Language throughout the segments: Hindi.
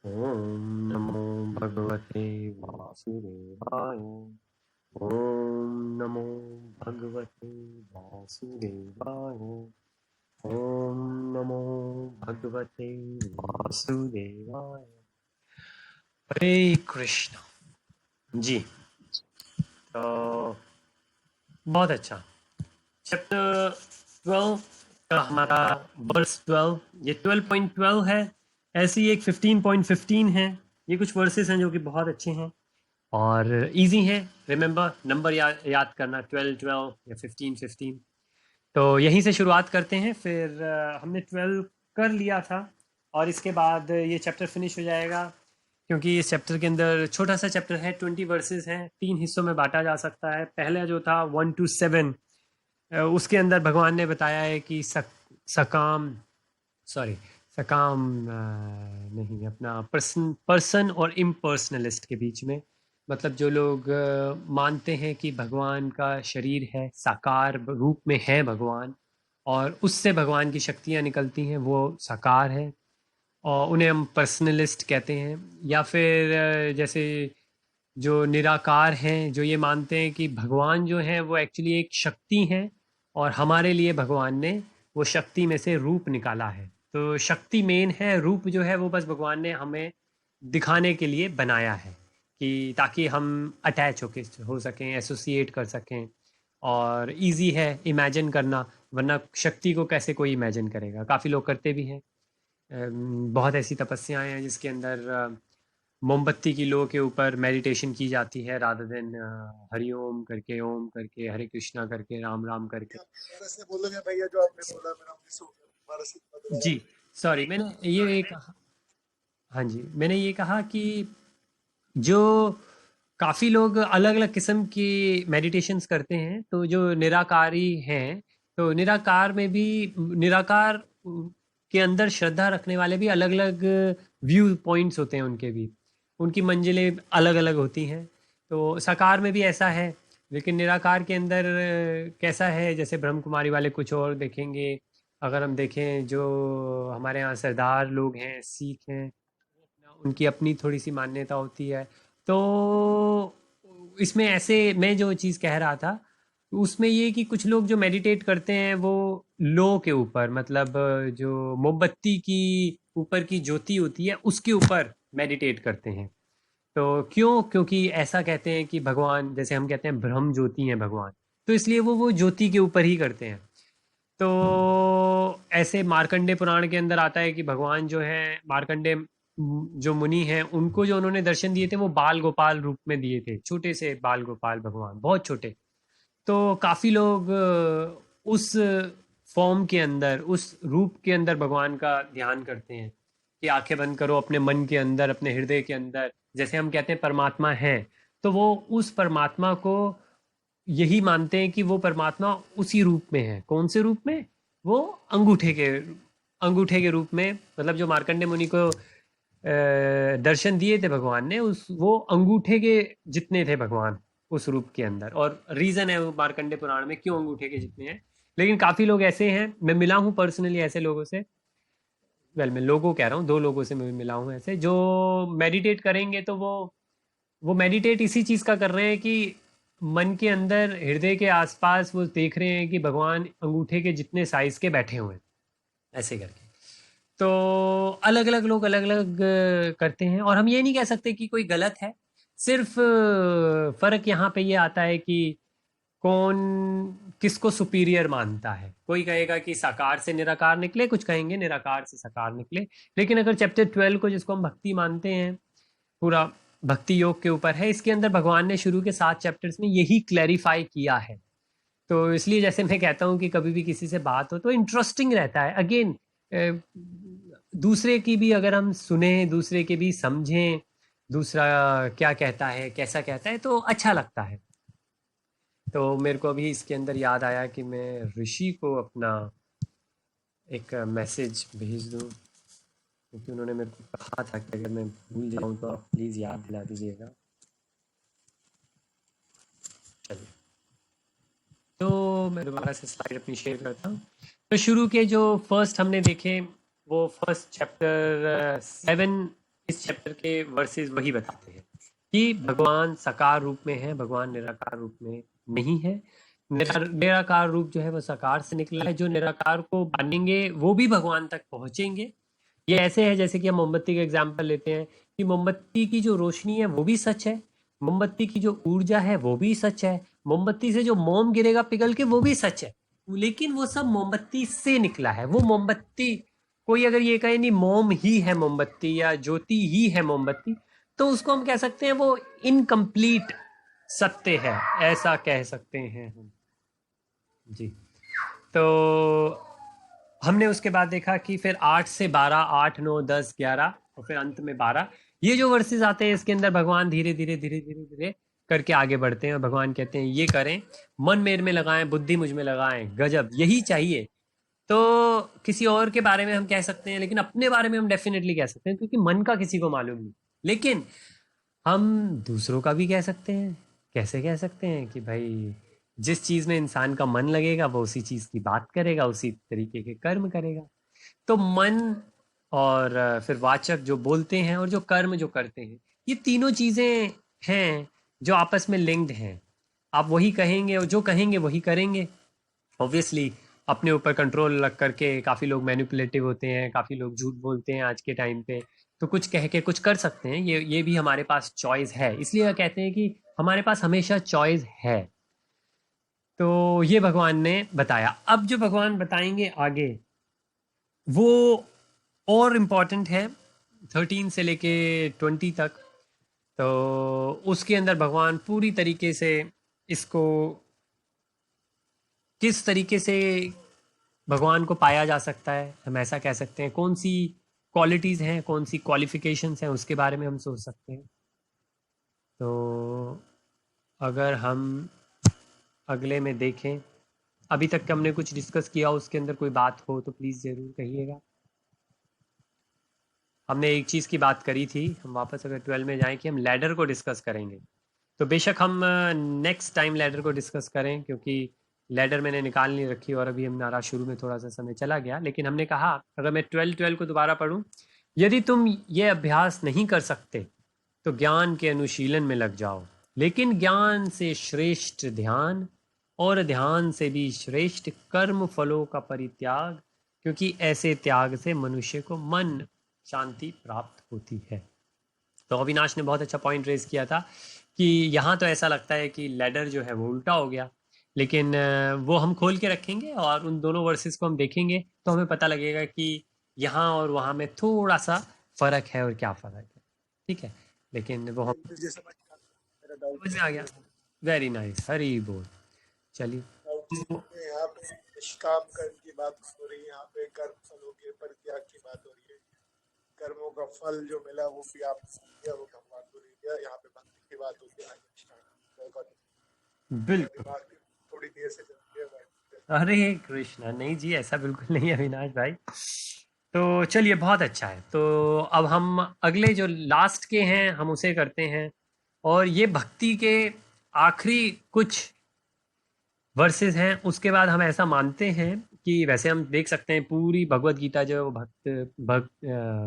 ओम नमो भगवते वासुदेवाय। ओम नमो भगवते वासुदेवाय। ओम नमो भगवते वासुदेवाय। हरे कृष्ण जी। तो बहुत अच्छा। चैप्टर 12 का हमारा वर्स 12, ये 12.12 है। ऐसे ही एक 15.15 है। ये कुछ वर्सेस हैं जो कि बहुत अच्छे हैं और इजी हैं। रिमेंबर नंबर याद करना 12 12 या 15 15। तो यहीं से शुरुआत करते हैं। फिर हमने 12 कर लिया था और इसके बाद ये चैप्टर फिनिश हो जाएगा, क्योंकि इस चैप्टर के अंदर छोटा सा चैप्टर है, 20 वर्सेस हैं, 3 हिस्सों में बांटा जा सकता है। पहला जो था 1 to 7, उसके अंदर भगवान ने बताया है कि सकाम सॉरी सकाम नहीं, अपना पर्सन और इम्पर्सनलिस्ट के बीच में, मतलब जो लोग मानते हैं कि भगवान का शरीर है, साकार रूप में है भगवान, और उससे भगवान की शक्तियाँ निकलती हैं, वो साकार है और उन्हें हम पर्सनलिस्ट कहते हैं। या फिर जैसे जो निराकार हैं, जो ये मानते हैं कि भगवान जो है वो एक्चुअली एक शक्ति है और हमारे लिए भगवान ने वो शक्ति में से रूप निकाला है। तो शक्ति मेन है, रूप जो है वो बस भगवान ने हमें दिखाने के लिए बनाया है, कि ताकि हम अटैच हो सकें, एसोसिएट कर सकें, और इजी है इमेजिन करना, वरना शक्ति को कैसे कोई इमेजिन करेगा। काफ़ी लोग करते भी हैं। बहुत ऐसी तपस्याएं हैं जिसके अंदर मोमबत्ती की लो के ऊपर मेडिटेशन की जाती है, रादर देन हरिओम करके, ओम करके, हरे कृष्णा करके, राम राम करके। वाराणसी से बोलोगे भैया जो आपने बोला मेरा मिस हो गया वाराणसी बोल रहा जी सॉरी, मैंने ये कहा, हाँ जी, मैंने ये कहा कि जो काफ़ी लोग अलग अलग किस्म की मेडिटेशंस करते हैं, तो जो निराकारी हैं, तो निराकार में भी, निराकार के अंदर श्रद्धा रखने वाले भी अलग अलग व्यू पॉइंट्स होते हैं उनके भी, उनकी मंजिलें अलग अलग होती हैं। तो साकार में भी ऐसा है, लेकिन निराकार के अंदर कैसा है, जैसे ब्रह्म कुमारी वाले कुछ और देखेंगे। अगर हम देखें जो हमारे यहाँ सरदार लोग हैं, सिख हैं, उनकी अपनी थोड़ी सी मान्यता होती है। तो इसमें ऐसे मैं जो चीज़ कह रहा था, उसमें ये कि कुछ लोग जो मेडिटेट करते हैं वो लो के ऊपर, मतलब जो मोमबत्ती की ऊपर की ज्योति होती है उसके ऊपर मेडिटेट करते हैं। तो क्यों? क्योंकि ऐसा कहते हैं कि भगवान, जैसे हम कहते हैं ब्रह्म ज्योति है भगवान, तो इसलिए वो ज्योति के ऊपर ही करते हैं। तो ऐसे मार्कंडे पुराण के अंदर आता है कि भगवान जो है, मार्कंडे जो मुनि हैं, उनको जो उन्होंने दर्शन दिए थे वो बाल गोपाल रूप में दिए थे, छोटे से बाल गोपाल भगवान, बहुत छोटे। तो काफ़ी लोग उस फॉर्म के अंदर, उस रूप के अंदर भगवान का ध्यान करते हैं, कि आंखें बंद करो, अपने मन के अंदर, अपने हृदय के अंदर, जैसे हम कहते हैं परमात्मा है, तो वो उस परमात्मा को यही मानते हैं कि वो परमात्मा उसी रूप में है। कौन से रूप में? वो अंगूठे के रूप में, मतलब जो मार्कंडे मुनि को दर्शन दिए थे भगवान ने, उस वो अंगूठे के जितने थे भगवान उस रूप के अंदर। और रीजन है वो मार्कंडे पुराण में क्यों अंगूठे के जितने हैं। लेकिन काफी लोग ऐसे हैं, मैं मिला हूँ पर्सनली ऐसे लोगों से, मैं लोगों कह रहा हूँ, 2 लोगों से मैं मिला हूँ ऐसे, जो मेडिटेट करेंगे तो वो मेडिटेट इसी चीज का कर रहे हैं कि मन के अंदर, हृदय के आसपास वो देख रहे हैं कि भगवान अंगूठे के जितने साइज के बैठे हुए हैं, ऐसे करके। तो अलग अलग लोग अलग अलग करते हैं, और हम ये नहीं कह सकते कि कोई गलत है। सिर्फ फर्क यहाँ पे ये आता है कि कौन किसको सुपीरियर मानता है। कोई कहेगा कि साकार से निराकार निकले, कुछ कहेंगे निराकार से साकार निकले। लेकिन अगर चैप्टर 12 को, जिसको हम भक्ति मानते हैं, पूरा भक्ति योग के ऊपर है, इसके अंदर भगवान ने शुरू के 7 चैप्टर्स में यही क्लैरिफाई किया है। तो इसलिए जैसे मैं कहता हूँ कि कभी भी किसी से बात हो तो इंटरेस्टिंग रहता है। अगेन, दूसरे की भी अगर हम सुने, दूसरे के भी समझें, दूसरा क्या कहता है, कैसा कहता है, तो अच्छा लगता है। तो मेरे को अभी इसके अंदर याद आया कि मैं ऋषि को अपना एक मैसेज भेज दूँ, क्योंकि उन्होंने मेरे को कहा था कि अगर मैं भूल जाऊँ तो आप प्लीज़ याद दिला दीजिएगा। चलिए, तो मैं दोबारा से स्लाइड अपनी शेयर करता हूँ। तो शुरू के जो फर्स्ट हमने देखे, वो फर्स्ट चैप्टर 7 इस चैप्टर के वर्सेस वही बताते हैं कि भगवान साकार रूप में है, भगवान निराकार रूप में नहीं है। निराकार रूप जो है वो साकार से निकला है। जो निराकार को मानेंगे वो भी भगवान तक पहुंचेंगे। ये ऐसे है जैसे कि हम मोमबत्ती का एग्जाम्पल लेते हैं कि मोमबत्ती की जो रोशनी है वो भी सच है, मोमबत्ती की जो ऊर्जा है वो भी सच है, मोमबत्ती से जो मोम गिरेगा पिघल के वो भी सच है, लेकिन वो सब मोमबत्ती से निकला है। वो मोमबत्ती, कोई अगर ये कहे नहीं मोम ही है मोमबत्ती या ज्योति ही है मोमबत्ती, तो उसको हम कह सकते हैं वो इनकम्प्लीट सत्य है, ऐसा कह सकते हैं हम जी। तो हमने उसके बाद देखा कि फिर 8 से 12, 8, 9, 10, 11 और फिर अंत में 12, ये जो वर्सेस आते हैं इसके अंदर भगवान धीरे धीरे धीरे धीरे धीरे करके आगे बढ़ते हैं और भगवान कहते हैं ये करें, मन मेरे में लगाएं, बुद्धि मुझ में लगाएं, गजब यही चाहिए। तो किसी और के बारे में हम कह सकते हैं, लेकिन अपने बारे में हम डेफिनेटली कह सकते हैं क्योंकि मन का किसी को मालूम नहीं। लेकिन हम दूसरों का भी कह सकते हैं। कैसे कह सकते हैं कि भाई जिस चीज में इंसान का मन लगेगा वो उसी चीज की बात करेगा, उसी तरीके के कर्म करेगा। तो मन और फिर वाचक जो बोलते हैं और जो कर्म जो करते हैं, ये तीनों चीजें हैं जो आपस में लिंक्ड हैं। आप वही कहेंगे और जो कहेंगे वही करेंगे। ऑब्वियसली अपने ऊपर कंट्रोल रख करके काफ़ी लोग मैनिपुलेटिव होते हैं, काफ़ी लोग झूठ बोलते हैं आज के टाइम पे, तो कुछ कह के कुछ कर सकते हैं। ये भी हमारे पास चॉइस है, इसलिए कहते हैं कि हमारे पास हमेशा चॉइस है। तो ये भगवान ने बताया। अब जो भगवान बताएंगे आगे वो और इम्पॉर्टेंट है, 13 से लेके 20 तक। तो उसके अंदर भगवान पूरी तरीके से इसको किस तरीके से भगवान को पाया जा सकता है, हम ऐसा कह सकते हैं, कौन सी क्वालिटीज़ हैं, कौन सी क्वालिफिकेशंस हैं, उसके बारे में हम सोच सकते हैं। तो अगर हम अगले में देखें, अभी तक का हमने कुछ डिस्कस किया, उसके अंदर कोई बात हो तो प्लीज़ ज़रूर कहिएगा। हमने एक चीज़ की बात करी थी, हम वापस अगर 12 में जाएं कि हम लैडर को डिस्कस करेंगे, तो बेशक हम नेक्स्ट टाइम लैडर को डिस्कस करें, क्योंकि लैडर मैंने निकाल नहीं रखी और अभी हमारा शुरू में थोड़ा सा समय चला गया। लेकिन हमने कहा अगर मैं 12 को दोबारा पढूं, यदि तुम ये अभ्यास नहीं कर सकते तो ज्ञान के अनुशीलन में लग जाओ, लेकिन ज्ञान से श्रेष्ठ ध्यान और ध्यान से भी श्रेष्ठ कर्म फलों का परित्याग, क्योंकि ऐसे त्याग से मनुष्य को मन शांति प्राप्त होती है। तो अविनाश ने बहुत अच्छा पॉइंट रेज किया था कि यहाँ तो ऐसा लगता है कि लैडर जो है वो उल्टा हो गया, लेकिन वो हम खोल के रखेंगे और उन दोनों वर्सेस को हम देखेंगे तो हमें पता लगेगा कि यहाँ और वहाँ में थोड़ा सा फर्क है और क्या फर्क है। ठीक है, लेकिन वो हम मुझे समझ में आ गया, मेरा डाउट समझ में आ गया। क्लियर हो वेरी नाइस, हरी बोल। चलिए, गया। यहाँ पे निष्काम कर्म की बात हो रही है, यहाँ पे कर्म फलों के परित्याग की बात हो रही है। कर्मों का फल जो मिला वो भी आप दिया, वो भगवान को दे दिया। यहाँ पे भक्ति की बात होती है, बिल्कुल। दिमाग थोड़ी देर से चल रही है। हरे कृष्णा, नहीं जी ऐसा बिल्कुल नहीं है अविनाश भाई। तो चलिए बहुत अच्छा है। तो अब हम अगले जो लास्ट के हैं हम उसे करते हैं, और ये भक्ति के आखिरी कुछ वर्सेस हैं। उसके बाद हम ऐसा मानते हैं कि वैसे हम देख सकते हैं पूरी भगवत गीता जो है वो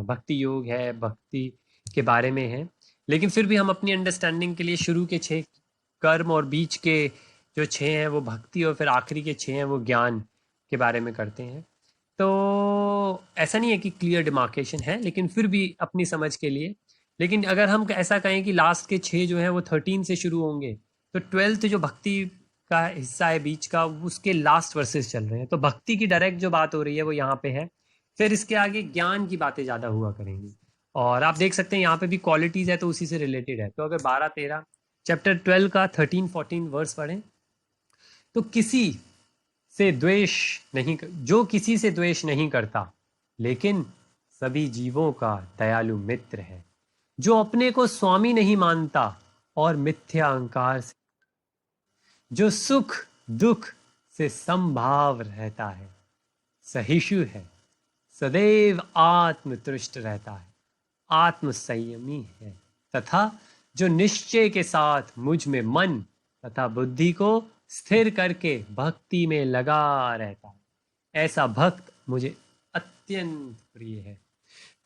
भक्ति योग है, भक्ति के बारे में है, लेकिन फिर भी हम अपनी अंडरस्टैंडिंग के लिए शुरू के 6 कर्म और बीच के जो 6 हैं वो भक्ति और फिर आखिरी के 6 हैं वो ज्ञान के बारे में करते हैं। तो ऐसा नहीं है कि क्लियर डिमार्केशन है, लेकिन फिर भी अपनी समझ के लिए। लेकिन अगर हम ऐसा कहें कि लास्ट के 6 जो हैं वो 13 से शुरू होंगे, तो 12th जो भक्ति का हिस्सा है बीच का, उसके लास्ट वर्सेस चल रहे हैं। तो भक्ति की डायरेक्ट जो बात हो रही है वो यहाँ पे है, फिर इसके आगे ज्ञान की बातें ज़्यादा हुआ करेंगी। और आप देख सकते हैं यहाँ पे भी क्वालिटीज़ है तो उसी से रिलेटेड है। तो अगर 12-13 चैप्टर 12 का 13-14 वर्स पढ़ें, तो किसी से द्वेष नहीं, जो किसी से द्वेष नहीं करता लेकिन सभी जीवों का दयालु मित्र है, जो अपने को स्वामी नहीं मानता और मिथ्या अहंकार से, जो सुख दुख से समभाव रहता है, सहिष्णु है, सदैव आत्मतुष्ट रहता है, आत्म संयमी है, तथा जो निश्चय के साथ मुझ में मन तथा बुद्धि को स्थिर करके भक्ति में लगा रहता है, ऐसा भक्त मुझे अत्यंत प्रिय है।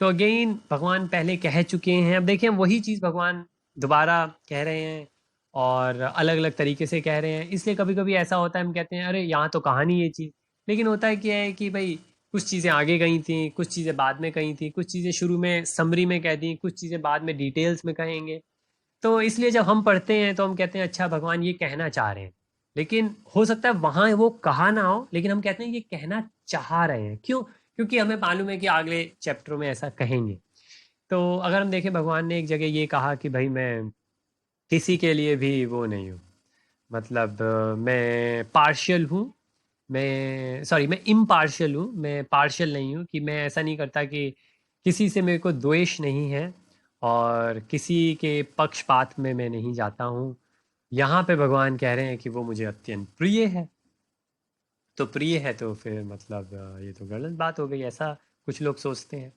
तो अगेन भगवान पहले कह चुके हैं, अब देखिए हम वही चीज़ भगवान दोबारा कह रहे हैं और अलग अलग तरीके से कह रहे हैं। इसलिए कभी कभी ऐसा होता है, हम कहते हैं अरे यहाँ तो कहा नहीं ये चीज़, लेकिन होता है क्या है कि भाई कुछ चीज़ें आगे गई थी, कुछ चीज़ें बाद में कही थी, कुछ चीज़ें शुरू में समरी में कह दी, कुछ चीज़ें बाद में डिटेल्स में कहेंगे। तो इसलिए जब हम पढ़ते हैं तो हम कहते हैं अच्छा भगवान ये कहना चाह रहे हैं, लेकिन हो सकता है वहां वो कहा ना हो, लेकिन हम कहते हैं ये कहना चाह रहे हैं। क्यों? क्योंकि हमें मालूम है कि अगले चैप्टरों में ऐसा कहेंगे। तो अगर हम देखें, भगवान ने एक जगह ये कहा कि भाई मैं किसी के लिए भी वो नहीं हूँ, मतलब मैं पार्शियल हूँ, मैं इम्पार्शियल हूँ, मैं पार्शियल नहीं हूँ, कि मैं ऐसा नहीं करता कि किसी से मेरे को द्वेष नहीं है और किसी के पक्षपात में मैं नहीं जाता हूँ। यहाँ पे भगवान कह रहे हैं कि वो मुझे अत्यंत प्रिय है। तो प्रिय है तो फिर मतलब ये तो गलत बात हो गई, ऐसा कुछ लोग सोचते हैं।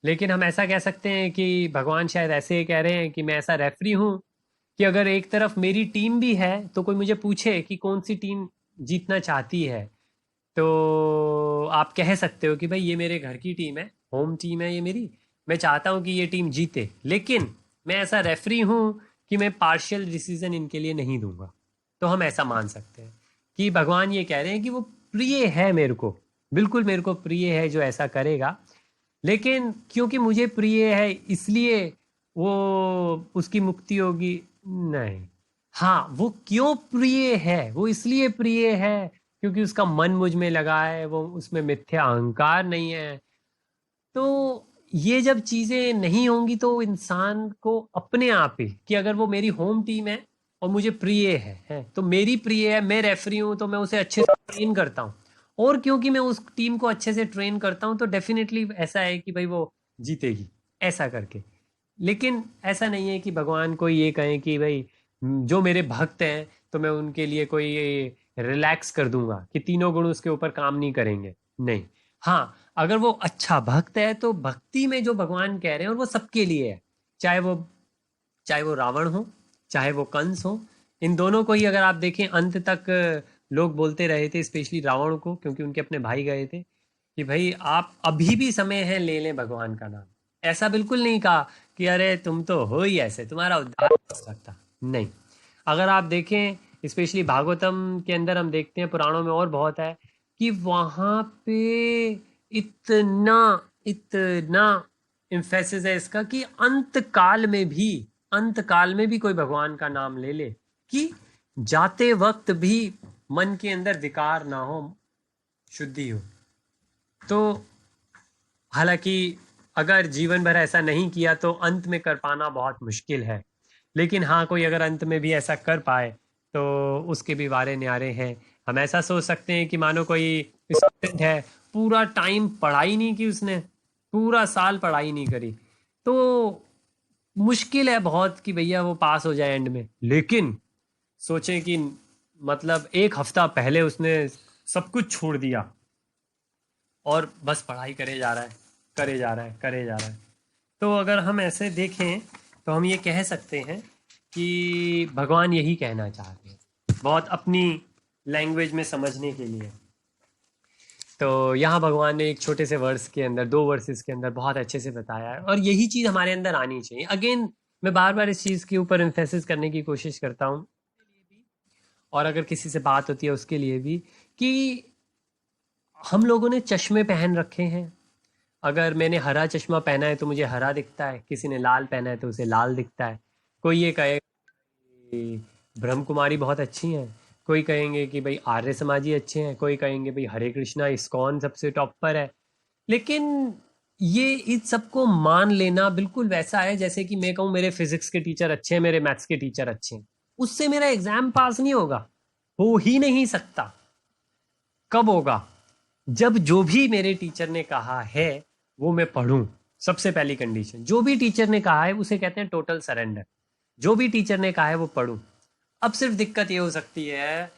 लेकिन हम ऐसा कह सकते हैं कि भगवान शायद ऐसे कह रहे हैं कि मैं ऐसा रेफरी हूँ कि अगर एक तरफ मेरी टीम भी है तो कोई मुझे पूछे कि कौन सी टीम जीतना चाहती है, तो आप कह सकते हो कि भाई ये मेरे घर की टीम है, होम टीम है ये मेरी, मैं चाहता हूँ कि ये टीम जीते, लेकिन मैं ऐसा रेफरी हूँ कि मैं पार्शियल डिसीजन इनके लिए नहीं दूंगा। तो हम ऐसा मान सकते हैं कि भगवान ये कह रहे हैं कि वो प्रिय है मेरे को, बिल्कुल मेरे को प्रिय है जो ऐसा करेगा, लेकिन क्योंकि मुझे प्रिय है इसलिए वो उसकी मुक्ति होगी, नहीं। हाँ, वो क्यों प्रिय है? वो इसलिए प्रिय है क्योंकि उसका मन मुझ में लगा है, वो उसमें मिथ्या अहंकार नहीं है। तो ये जब चीजें नहीं होंगी तो इंसान को अपने आप ही, कि अगर वो मेरी होम टीम है और मुझे प्रिय है तो मेरी प्रिय है, मैं रेफरी हूँ तो मैं उसे अच्छे से ट्रेन करता हूँ, और क्योंकि मैं उस टीम को अच्छे से ट्रेन करता हूँ तो डेफिनेटली ऐसा है कि भाई वो जीतेगी, ऐसा करके। लेकिन ऐसा नहीं है कि भगवान को ये कहें कि भाई जो मेरे भक्त हैं तो मैं उनके लिए कोई रिलैक्स कर दूंगा कि तीनों गुण उसके ऊपर काम नहीं करेंगे, नहीं। हाँ, अगर वो अच्छा भक्त है तो भक्ति में जो भगवान कह रहे हैं और वो सबके लिए है, चाहे वो चाहे वो रावण हो, चाहे वो कंस हो। इन दोनों को ही अगर आप देखें अंत तक लोग बोलते रहे थे, स्पेशली रावण को, क्योंकि उनके अपने भाई गए थे कि भाई आप अभी भी समय है, ले लें भगवान का नाम। ऐसा बिल्कुल नहीं कहा कि अरे तुम तो हो ही ऐसे, तुम्हारा उद्धार नहीं हो सकता, नहीं। अगर आप देखें स्पेशली भागवतम के अंदर हम देखते हैं, पुराणों में और बहुत है कि वहां पे इतना इतना इम्फेसिस है इसका कि अंत काल में भी कोई भगवान का नाम ले ले, कि जाते वक्त भी मन के अंदर विकार ना हो, शुद्धि हो। तो हालांकि अगर जीवन भर ऐसा नहीं किया तो अंत में कर पाना बहुत मुश्किल है, लेकिन हाँ, कोई अगर अंत में भी ऐसा कर पाए तो उसके भी वारे न्यारे हैं। हम ऐसा सोच सकते हैं कि मानो कोई स्टूडेंट है, पूरा टाइम पढ़ाई नहीं की उसने, पूरा साल पढ़ाई नहीं करी, तो मुश्किल है बहुत कि भैया वो पास हो जाए एंड में। लेकिन सोचें कि मतलब एक हफ्ता पहले उसने सब कुछ छोड़ दिया और बस पढ़ाई करे जा रहा है, करे जा रहा है, करे जा रहा है। तो अगर हम ऐसे देखें तो हम ये कह सकते हैं कि भगवान यही कहना चाहते हैं, बहुत अपनी लैंग्वेज में समझने के लिए। तो यहाँ भगवान ने एक छोटे से वर्स के अंदर, 2 वर्सेस के अंदर बहुत अच्छे से बताया है, और यही चीज़ हमारे अंदर आनी चाहिए। अगेन मैं बार बार इस चीज़ के ऊपर इम्फेसिस करने की कोशिश करता हूँ, और अगर किसी से बात होती है उसके लिए भी, कि हम लोगों ने चश्मे पहन रखे हैं। अगर मैंने हरा चश्मा पहना है तो मुझे हरा दिखता है, किसी ने लाल पहना है तो उसे लाल दिखता है। कोई ये कहे कि ब्रह्म कुमारी बहुत अच्छी हैं, कोई कहेंगे कि भाई आर्य समाजी अच्छे हैं, कोई कहेंगे भाई हरे कृष्णा इस्कॉन सबसे टॉप पर है। लेकिन ये इन सबको मान लेना बिल्कुल वैसा है जैसे कि मैं कहूँ मेरे फिजिक्स के टीचर अच्छे हैं, मेरे मैथ्स के टीचर अच्छे हैं, उससे मेरा एग्जाम पास नहीं होगा, हो ही नहीं सकता। कब होगा? जब जो भी मेरे टीचर ने कहा है वो मैं पढ़ूं। सबसे पहली कंडीशन, जो भी टीचर ने कहा है उसे कहते हैं टोटल सरेंडर। जो भी टीचर ने कहा है वो पढ़ूं। अब सिर्फ दिक्कत ये हो सकती है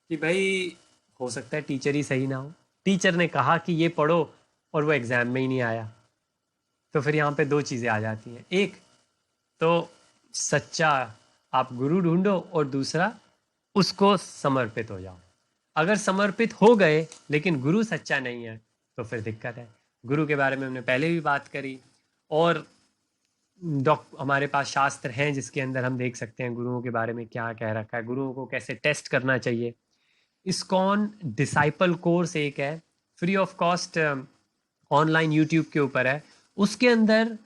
कि भाई हो सकता है टीचर ही सही ना हो, टीचर ने कहा कि ये पढ़ो और वो एग्जाम में ही नहीं आया। तो फिर यहाँ पे 2 चीज़ें आ जाती हैं, एक तो सच्चा आप गुरु ढूंढो, और दूसरा उसको समर्पित हो जाओ। अगर समर्पित हो गए लेकिन गुरु सच्चा नहीं है तो फिर दिक्कत है। गुरु के बारे में हमने पहले भी बात करी, और हमारे पास शास्त्र हैं जिसके अंदर हम देख सकते हैं गुरुओं के बारे में क्या कह रखा है, गुरुओं को कैसे टेस्ट करना चाहिए। इस्कॉन डिसाइपल कोर्स एक है, free of cost, online YouTube के ऊपर है। उसके अंदर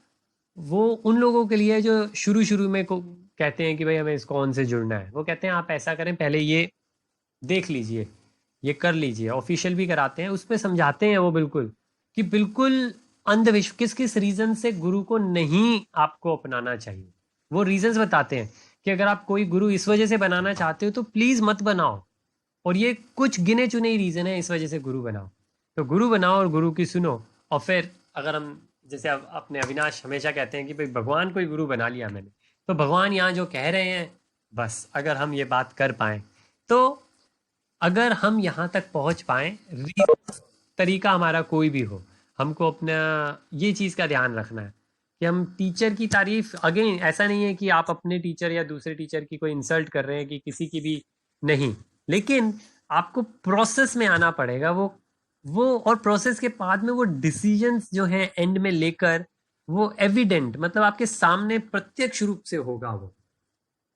वो उन लोगों के लिए जो शुरू शुरू में को कहते हैं कि भाई हमें इस्कॉन से जुड़ना है, वो कहते हैं आप ऐसा करें, पहले ये देख लीजिए, ये कर लीजिए। ऑफिशियल भी कराते हैं, उसमें समझाते हैं वो बिल्कुल कि बिल्कुल अंधविश्वास किस किस रीजन से गुरु को नहीं आपको अपनाना चाहिए। वो रीजंस बताते हैं कि अगर आप कोई गुरु इस वजह से बनाना चाहते हो तो प्लीज मत बनाओ, और ये कुछ गिने चुने ही रीजन है इस वजह से गुरु बनाओ। तो गुरु बनाओ और गुरु की सुनो। और फिर अगर हम जैसे अब अपने अविनाश हमेशा कहते हैं कि भाई भगवान को ही गुरु बना लिया मैंने, तो भगवान यहाँ जो कह रहे हैं, बस अगर हम ये बात कर पाए, तो अगर हम यहाँ तक पहुंच पाए, तरीका हमारा कोई भी हो, हमको अपना ये चीज़ का ध्यान रखना है कि हम टीचर की तारीफ, अगेन ऐसा नहीं है कि आप अपने टीचर या दूसरे टीचर की कोई इंसल्ट कर रहे हैं कि किसी की भी नहीं, लेकिन आपको प्रोसेस में आना पड़ेगा। वो और प्रोसेस के बाद में वो डिसीजंस जो है एंड में लेकर, वो एविडेंट, मतलब आपके सामने प्रत्यक्ष रूप से होगा वो।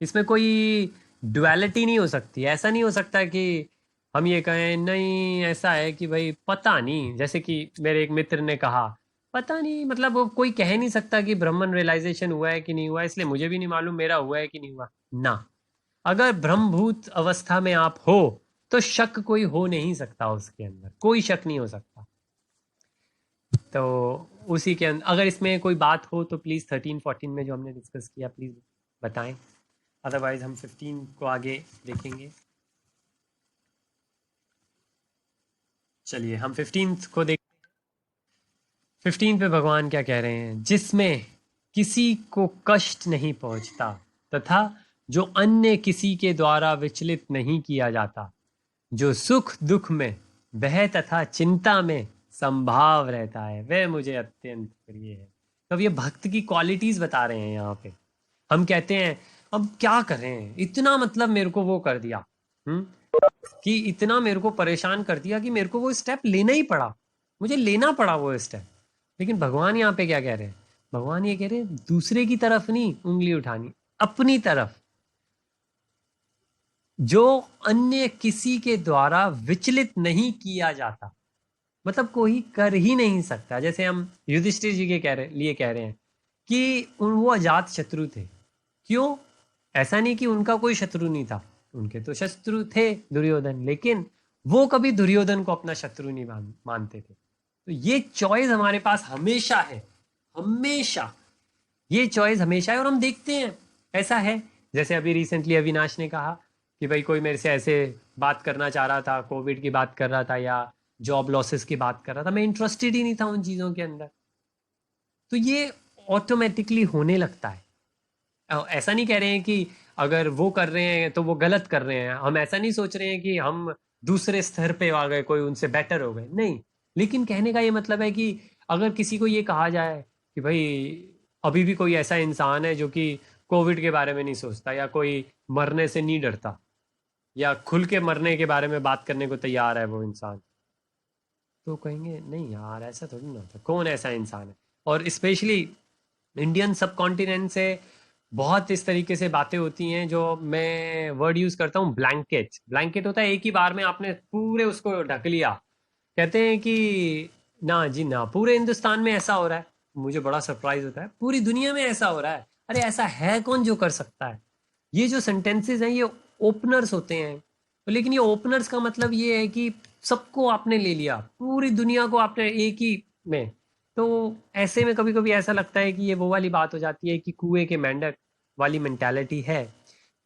इसमें कोई डुअलिटी नहीं हो सकती। ऐसा नहीं हो सकता कि हम ये कहें नहीं ऐसा है कि भाई पता नहीं, जैसे कि मेरे एक मित्र ने कहा पता नहीं, मतलब वो कोई कह नहीं सकता कि ब्रह्मन रियलाइजेशन हुआ है कि नहीं हुआ, इसलिए मुझे भी नहीं मालूम मेरा हुआ है कि नहीं हुआ ना। अगर ब्रह्मभूत अवस्था में आप हो तो शक कोई हो नहीं सकता, उसके अंदर कोई शक नहीं हो सकता। तो उसी के अंदर अगर इसमें कोई बात हो तो प्लीज़ 13-14 में जो हमने डिस्कस किया प्लीज़ बताएं, अदरवाइज हम 15 को आगे देखेंगे। चलिए हम 15 को देख। 15 पे भगवान क्या कह रहे हैं, जिसमें किसी को कष्ट नहीं पहुंचता तथा जो अन्य किसी के द्वारा विचलित नहीं किया जाता, जो सुख दुख में वह तथा चिंता में संभाव रहता है, वह मुझे अत्यंत प्रिय है। तो अब ये भक्त की क्वालिटीज बता रहे हैं यहाँ पे। हम कहते हैं अब क्या करें, इतना मतलब मेरे को वो कर दिया, हम्म, कि इतना मेरे को परेशान कर दिया कि मेरे को वो स्टेप लेना ही पड़ा, मुझे लेना पड़ा वो स्टेप। लेकिन भगवान यहाँ पे क्या कह रहे हैं, भगवान ये कह रहे हैं दूसरे की तरफ नहीं उंगली उठानी, अपनी तरफ। जो अन्य किसी के द्वारा विचलित नहीं किया जाता, मतलब कोई कर ही नहीं सकता। जैसे हम युधिष्ठिर जी के लिए कह रहे हैं कि वो अजात शत्रु थे। क्यों? ऐसा नहीं कि उनका कोई शत्रु नहीं था, उनके तो शत्रु थे दुर्योधन, लेकिन वो कभी दुर्योधन को अपना शत्रु नहीं मानते थे। तो ये चॉइस हमारे पास हमेशा है, हमेशा ये चॉइस हमेशा है। और हम देखते हैं ऐसा है, जैसे अभी रिसेंटली अविनाश ने कहा कि भाई कोई मेरे से ऐसे बात करना चाह रहा था, कोविड की बात कर रहा था या जॉब लॉसेस की बात कर रहा था, मैं इंटरेस्टेड ही नहीं था उन चीज़ों के अंदर। तो ये ऑटोमेटिकली होने लगता है। ऐसा नहीं कह रहे हैं कि अगर वो कर रहे हैं तो वो गलत कर रहे हैं, हम ऐसा नहीं सोच रहे हैं कि हम दूसरे स्तर पे आ गए, कोई उनसे बेटर हो गए, नहीं। लेकिन कहने का ये मतलब है कि अगर किसी को ये कहा जाए कि भाई अभी भी कोई ऐसा इंसान है जो कि कोविड के बारे में नहीं सोचता, या कोई मरने से नहीं डरता, या खुल के मरने के बारे में बात करने को तैयार है वो इंसान, तो कहेंगे नहीं यार ऐसा थोड़ी ना होता, कौन ऐसा इंसान है। और स्पेशली इंडियन सब कॉन्टिनेंट से बहुत इस तरीके से बातें होती हैं, जो मैं वर्ड यूज करता हूँ ब्लैंकेट। ब्लैंकेट होता है एक ही बार में आपने पूरे उसको ढक लिया। कहते हैं कि ना जी ना, पूरे हिंदुस्तान में ऐसा हो रहा है। मुझे बड़ा सरप्राइज होता है, पूरी दुनिया में ऐसा हो रहा है, अरे ऐसा है कौन जो कर सकता है। ये जो सेंटेंसेस हैं ये ओपनर्स होते हैं, लेकिन ये ओपनर्स का मतलब ये है कि सबको आपने ले लिया, पूरी दुनिया को आपने एक ही में। तो ऐसे में कभी कभी ऐसा लगता है कि ये वो वाली बात हो जाती है कि कुएं के मेंढक वाली मेंटालिटी है,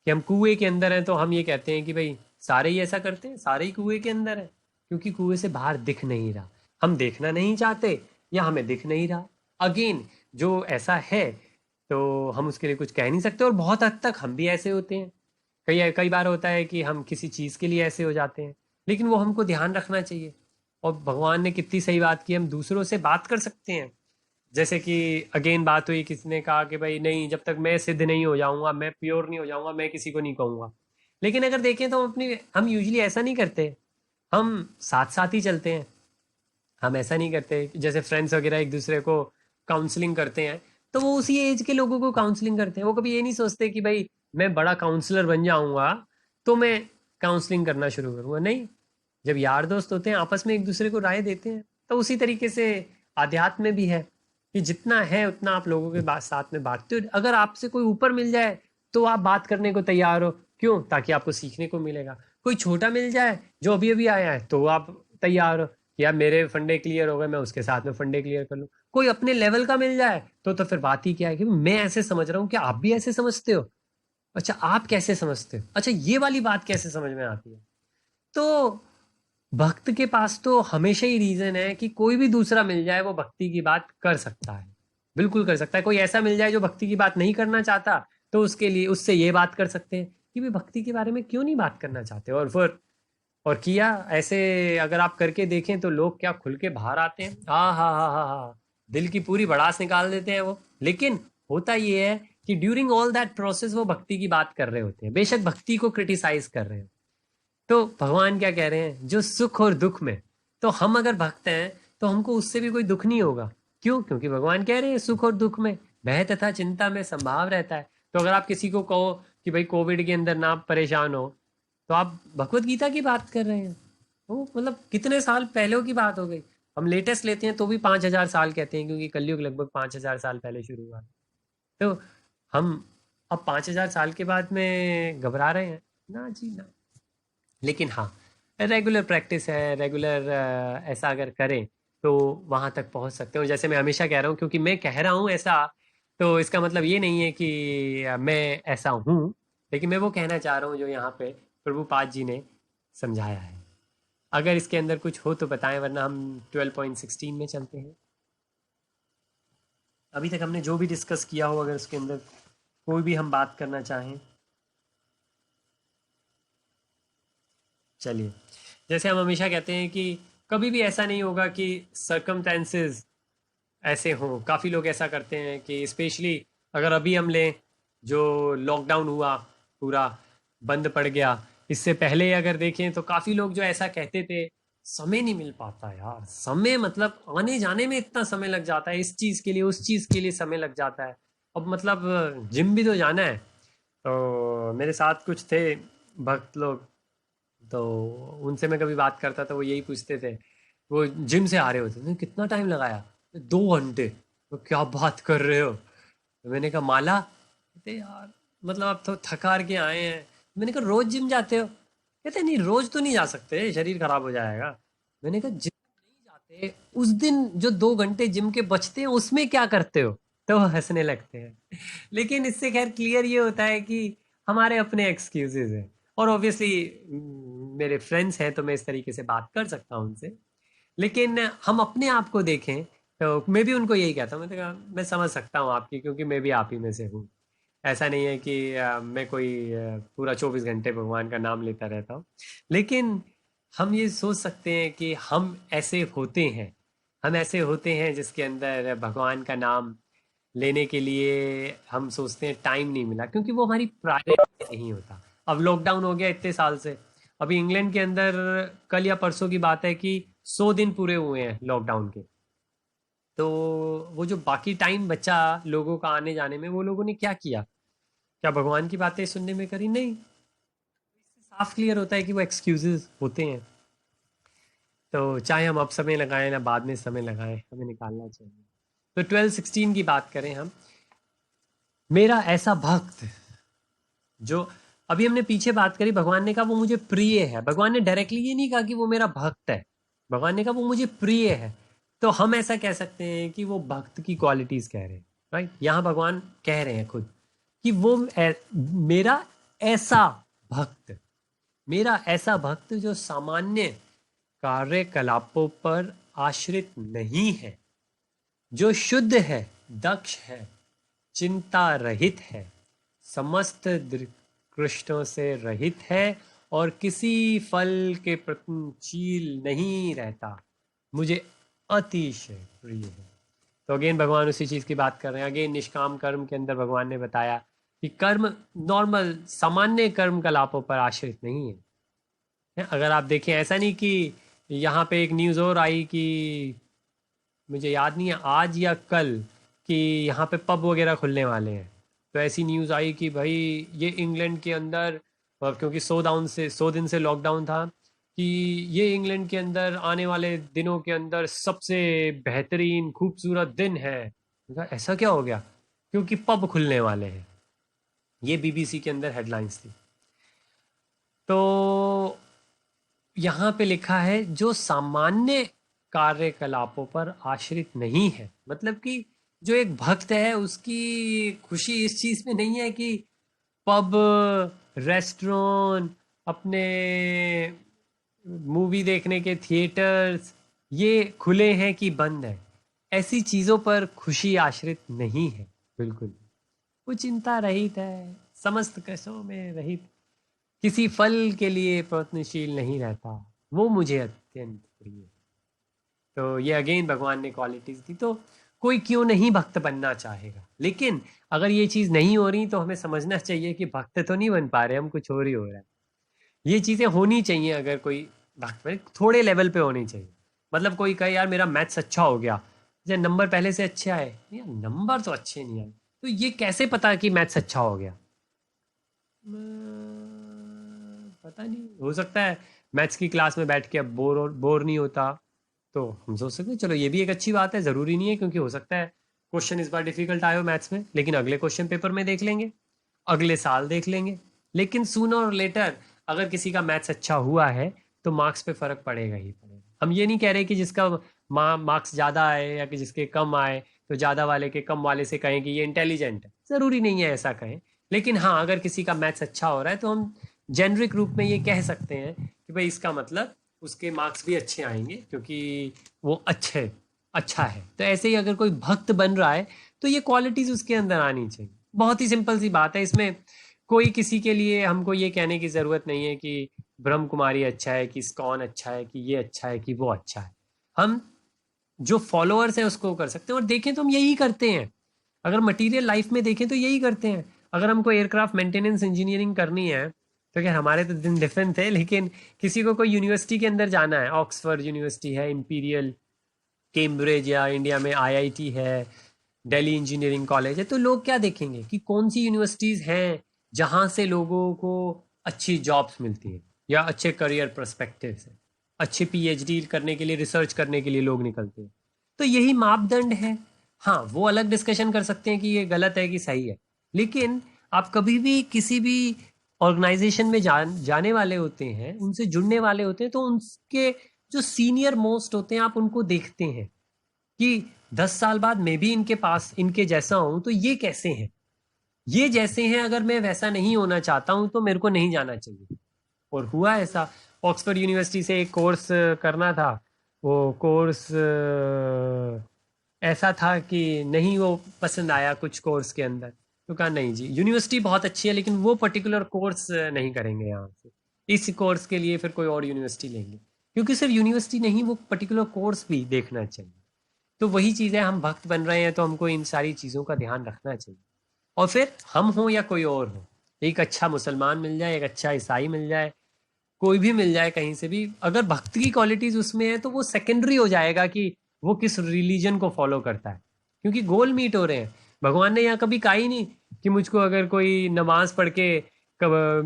कि हम कुएं के अंदर हैं तो हम ये कहते हैं कि भाई सारे ही ऐसा करते हैं, सारे ही कुएं के अंदर हैं, क्योंकि कुएं से बाहर दिख नहीं रहा, हम देखना नहीं चाहते या हमें दिख नहीं रहा। अगेन जो ऐसा है तो हम उसके लिए कुछ कह नहीं सकते, और बहुत हद तक हम भी ऐसे होते हैं। कई कई बार होता है कि हम किसी चीज़ के लिए ऐसे हो जाते हैं, लेकिन वो हमको ध्यान रखना चाहिए। और भगवान ने कितनी सही बात की, हम दूसरों से बात कर सकते हैं। जैसे कि अगेन बात हुई, किसी ने कहा कि भाई नहीं, जब तक मैं सिद्ध नहीं हो जाऊंगा, मैं प्योर नहीं हो जाऊंगा, मैं किसी को नहीं कहूंगा। लेकिन अगर देखें तो हम यूजली ऐसा नहीं करते, हम साथ साथ ही चलते हैं। हम ऐसा नहीं करते जैसे फ्रेंड्स वगैरह एक दूसरे को काउंसलिंग करते हैं तो वो उसी एज के लोगों को काउंसलिंग करते हैं। वो कभी ये नहीं सोचते कि भाई मैं बड़ा काउंसलर बन जाऊंगा तो मैं काउंसलिंग करना शुरू करूंगा। नहीं, जब यार दोस्त होते हैं आपस में एक दूसरे को राय देते हैं। तो उसी तरीके से आध्यात्म में भी है कि जितना है उतना आप लोगों के साथ में बांटते हो। अगर आपसे कोई ऊपर मिल जाए तो आप बात करने को तैयार हो, क्यों? ताकि आपको सीखने को मिलेगा। कोई छोटा मिल जाए जो अभी अभी आया है तो आप तैयार हो कि यार मेरे फंडे क्लियर हो गए, मैं उसके साथ में फंडे क्लियर कर लूँ। कोई अपने लेवल का मिल जाए तो फिर बात ही क्या है कि मैं ऐसे समझ रहा हूँ, क्या आप भी ऐसे समझते हो? अच्छा, आप कैसे समझते हो? अच्छा, ये वाली बात कैसे समझ में आती है? तो भक्त के पास तो हमेशा ही रीजन है कि कोई भी दूसरा मिल जाए वो भक्ति की बात कर सकता है, बिल्कुल कर सकता है। कोई ऐसा मिल जाए जो भक्ति की बात नहीं करना चाहता तो उसके लिए उससे ये बात कर सकते हैं कि भाई भक्ति के बारे में क्यों नहीं बात करना चाहते। और फिर और किया ऐसे अगर आप करके देखें तो लोग क्या खुल के बाहर आते हैं, हाँ हाँ हाँ हाँ हाँ, दिल की पूरी भड़ास निकाल देते हैं वो। लेकिन होता ये है कि ड्यूरिंग ऑल दैट प्रोसेस वो भक्ति की बात कर रहे होते हैं, बेशक भक्ति को क्रिटिसाइज कर रहे हैं। तो भगवान क्या कह रहे हैं, जो सुख और दुख में, तो हम अगर भक्त हैं तो हमको उससे भी कोई दुख नहीं होगा। क्यों? क्योंकि भगवान कह रहे हैं सुख और दुख में भय तथा चिंता में संभाव रहता है। तो अगर आप किसी को कहो कि भाई कोविड के अंदर ना परेशान हो, तो आप भगवत गीता की बात कर रहे हैं। वो मतलब कितने साल पहले की बात हो गई। हम लेटेस्ट लेते हैं तो भी 5,000 साल कहते हैं, क्योंकि कलयुग लगभग 5,000 साल पहले शुरू हुआ। तो हम अब 5,000 साल के बाद में घबरा रहे हैं? ना जी ना। लेकिन हाँ, रेगुलर प्रैक्टिस है, रेगुलर ऐसा अगर करें तो वहाँ तक पहुँच सकते हो। जैसे मैं हमेशा कह रहा हूँ, क्योंकि मैं कह रहा हूँ ऐसा तो इसका मतलब ये नहीं है कि मैं ऐसा हूँ, लेकिन मैं वो कहना चाह रहा हूँ जो यहाँ पे प्रभुपाद जी ने समझाया है। अगर इसके अंदर कुछ हो तो बताएं, वरना हम 12.16 में चलते हैं। अभी तक हमने जो भी डिस्कस किया हो, अगर उसके अंदर कोई भी हम बात करना चाहें। चलिए, जैसे हम हमेशा कहते हैं कि कभी भी ऐसा नहीं होगा कि सर्कमटेंसेस ऐसे हों। काफ़ी लोग ऐसा करते हैं कि स्पेशली अगर अभी हम लें, जो लॉकडाउन हुआ, पूरा बंद पड़ गया, इससे पहले अगर देखें तो काफ़ी लोग जो ऐसा कहते थे, समय नहीं मिल पाता यार, समय मतलब आने जाने में इतना समय लग जाता है, इस चीज़ के लिए उस चीज़ के लिए समय लग जाता है। अब मतलब जिम भी तो जाना है। तो मेरे साथ कुछ थे भक्त लोग, तो उनसे मैं कभी बात करता तो वो यही पूछते थे, वो जिम से आ रहे होते थे, कितना टाइम लगाया? 2 घंटे। तो क्या बात कर रहे हो? तो मैंने कहा माला, कहते यार मतलब आप तो थक हार के आए हैं। मैंने कहा रोज जिम जाते हो? कहते नहीं, रोज तो नहीं जा सकते, शरीर खराब हो जाएगा। मैंने कहा जिम नहीं जाते, उस दिन जो 2 घंटे जिम के बचते हैं उसमें क्या करते हो? तो वो हंसने लगते हैं। लेकिन इससे खैर क्लियर ये होता है कि हमारे अपने एक्सक्यूजेज हैं। और ऑब्वियसली मेरे फ्रेंड्स हैं तो मैं इस तरीके से बात कर सकता हूँ उनसे। लेकिन हम अपने आप को देखें तो मैं भी उनको यही कहता हूँ, मैंने कहा मैं समझ सकता हूँ आपकी, क्योंकि मैं भी आप ही में से हूँ। ऐसा नहीं है कि मैं कोई पूरा 24 घंटे भगवान का नाम लेता रहता हूँ। लेकिन हम ये सोच सकते हैं कि हम ऐसे होते हैं, हम ऐसे होते हैं जिसके अंदर भगवान का नाम लेने के लिए हम सोचते हैं टाइम नहीं मिला, क्योंकि वो हमारी प्रायोरिटी नहीं होता। अब लॉकडाउन हो गया इतने साल से, अभी इंग्लैंड के अंदर कल या परसों की बात है कि 100 दिन पूरे हुए हैं लॉकडाउन के। तो वो जो बाकी टाइम बचा लोगों का आने जाने में, वो लोगों ने क्या किया? क्या भगवान की बातें सुनने में करी? नहीं। इससे साफ क्लियर होता है कि वो एक्सक्यूजेस होते हैं। तो चाहे हम अब समय लगाएं ना बाद में समय लगाएं, हमें निकालना चाहिए। तो 12:16 की बात करें हम, मेरा ऐसा भक्त जो, अभी हमने पीछे बात करी, भगवान ने कहा वो मुझे प्रिय है। भगवान ने डायरेक्टली ये नहीं कहा कि वो मेरा भक्त है, भगवान ने कहा वो मुझे प्रिय है। तो हम ऐसा कह सकते हैं कि वो भक्त की क्वालिटीज कह रहे हैं। राइट, यहाँ भगवान कह रहे हैं खुद कि वो मेरा ऐसा भक्त, मेरा ऐसा भक्त जो सामान्य कार्यकलापों पर आश्रित नहीं है, जो शुद्ध है, दक्ष है, चिंता रहित है, समस्त कृष्णों से रहित है, और किसी फल के प्रति चील नहीं रहता, मुझे अतिशय प्रिय है। तो अगेन भगवान उसी चीज की बात कर रहे हैं। अगेन निष्काम कर्म के अंदर भगवान ने बताया कि कर्म नॉर्मल सामान्य कर्म कलापों पर आश्रित नहीं है। अगर आप देखें, ऐसा नहीं कि यहाँ पे एक न्यूज़ और आई कि मुझे याद नहीं है आज या कल, कि यहाँ पे पब वगैरह खुलने वाले हैं। तो ऐसी न्यूज़ आई कि भाई ये इंग्लैंड के अंदर, और क्योंकि 100 दिन से लॉकडाउन था, कि ये इंग्लैंड के अंदर आने वाले दिनों के अंदर सबसे बेहतरीन खूबसूरत दिन है। मैंने कहा, ऐसा क्या हो गया? क्योंकि पब खुलने वाले हैं। ये बीबीसी के अंदर हेडलाइंस थी। तो यहाँ पे लिखा है जो सामान्य कार्यकलापों पर आश्रित नहीं है, मतलब कि जो एक भक्त है उसकी खुशी इस चीज में नहीं है कि पब, रेस्टोरेंट, अपने मूवी देखने के थिएटर्स ये खुले हैं कि बंद है, ऐसी चीजों पर खुशी आश्रित नहीं है। बिल्कुल वो चिंता रहित है, समस्त कष्टों में रहित, किसी फल के लिए प्रयत्नशील नहीं रहता, वो मुझे अत्यंत प्रिय। तो ये अगेन भगवान ने क्वालिटीज दी। तो कोई क्यों नहीं भक्त बनना चाहेगा, लेकिन अगर ये चीज नहीं हो रही तो हमें समझना चाहिए कि भक्त तो नहीं बन पा रहे हम, कुछ और ही हो रहा है। ये चीजें होनी चाहिए। अगर कोई भक्त बने थोड़े लेवल पे होनी चाहिए। मतलब कोई कहे यार मेरा मैथ्स अच्छा हो गया, जैसे नंबर पहले से अच्छे आए, यार नंबर तो अच्छे नहीं आए, तो ये कैसे पता कि मैथ्स अच्छा हो गया? पता नहीं, हो सकता है मैथ्स की क्लास में बैठ के अब बोर नहीं होता, तो हम सोच सकते हैं चलो ये भी एक अच्छी बात है। ज़रूरी नहीं है, क्योंकि हो सकता है क्वेश्चन इस बार डिफिकल्ट आए हो मैथ्स में, लेकिन अगले क्वेश्चन पेपर में देख लेंगे, अगले साल देख लेंगे। लेकिन सूनर और लेटर अगर किसी का मैथ्स अच्छा हुआ है तो मार्क्स पे फर्क पड़ेगा ही पड़ेगा। हम ये नहीं कह रहे कि जिसका मार्क्स ज़्यादा आए या कि जिसके कम आए तो ज़्यादा वाले के कम वाले से कहें कि ये इंटेलिजेंट है, ज़रूरी नहीं है ऐसा कहें। लेकिन हाँ, अगर किसी का मैथ्स अच्छा हो रहा है तो हम जेनरिक रूप में ये कह सकते हैं कि भाई इसका मतलब उसके मार्क्स भी अच्छे आएंगे, क्योंकि वो अच्छा है। तो ऐसे ही अगर कोई भक्त बन रहा है तो ये क्वालिटीज उसके अंदर आनी चाहिए। बहुत ही सिंपल सी बात है। इसमें कोई किसी के लिए हमको ये कहने की जरूरत नहीं है कि ब्रह्म कुमारी अच्छा है, कि इस्कॉन अच्छा है, कि ये अच्छा है, कि वो अच्छा है। हम जो फॉलोअर्स हैं उसको कर सकते हैं, और देखें तो हम यही करते हैं। अगर मटेरियल लाइफ में देखें तो यही करते हैं। अगर हमको एयरक्राफ्ट मेंटेनेंस इंजीनियरिंग करनी है तो क्या, हमारे तो दिन डिफरेंट है, लेकिन किसी को कोई यूनिवर्सिटी के अंदर जाना है, ऑक्सफोर्ड यूनिवर्सिटी है, इंपीरियल, कैम्ब्रिज, या इंडिया में आईआईटी है, दिल्ली इंजीनियरिंग कॉलेज है, तो लोग क्या देखेंगे कि कौन सी यूनिवर्सिटीज़ हैं जहाँ से लोगों को अच्छी जॉब्स मिलती हैं या अच्छे करियर पर्सपेक्टिव है, अच्छे पीएचडी करने के लिए, रिसर्च करने के लिए लोग निकलते हैं। तो यही मापदंड है। हाँ, वो अलग डिस्कशन कर सकते हैं कि ये गलत है कि सही है, लेकिन आप कभी भी किसी भी ऑर्गेनाइजेशन में जाने वाले होते हैं, उनसे जुड़ने वाले होते हैं, तो उनके जो सीनियर मोस्ट होते हैं आप उनको देखते हैं कि 10 साल बाद मैं भी इनके पास इनके जैसा हूं, तो ये कैसे हैं, ये जैसे हैं, अगर मैं वैसा नहीं होना चाहता हूं तो मेरे को नहीं जाना चाहिए। और हुआ ऐसा। ऑक्सफोर्ड यूनिवर्सिटी से एक कोर्स करना था, वो कोर्स ऐसा था कि नहीं वो पसंद आया कुछ कोर्स के अंदर, तो कहा नहीं जी, यूनिवर्सिटी बहुत अच्छी है लेकिन वो पर्टिकुलर कोर्स नहीं करेंगे यहाँ से, इस कोर्स के लिए फिर कोई और यूनिवर्सिटी लेंगे। क्योंकि सिर्फ यूनिवर्सिटी नहीं, वो पर्टिकुलर कोर्स भी देखना चाहिए। तो वही चीज़ है, हम भक्त बन रहे हैं तो हमको इन सारी चीज़ों का ध्यान रखना चाहिए। और फिर हम हों या कोई और हो, एक अच्छा मुसलमान मिल जाए, एक अच्छा ईसाई मिल जाए, कोई भी मिल जाए कहीं से भी, अगर भक्ति की क्वालिटीज उसमें है तो वो सेकेंडरी हो जाएगा कि वो किस रिलीजन को फॉलो करता है, क्योंकि गोल मीट हो रहे हैं। भगवान ने यहाँ कभी कहा ही नहीं कि मुझको अगर कोई नमाज पढ़ के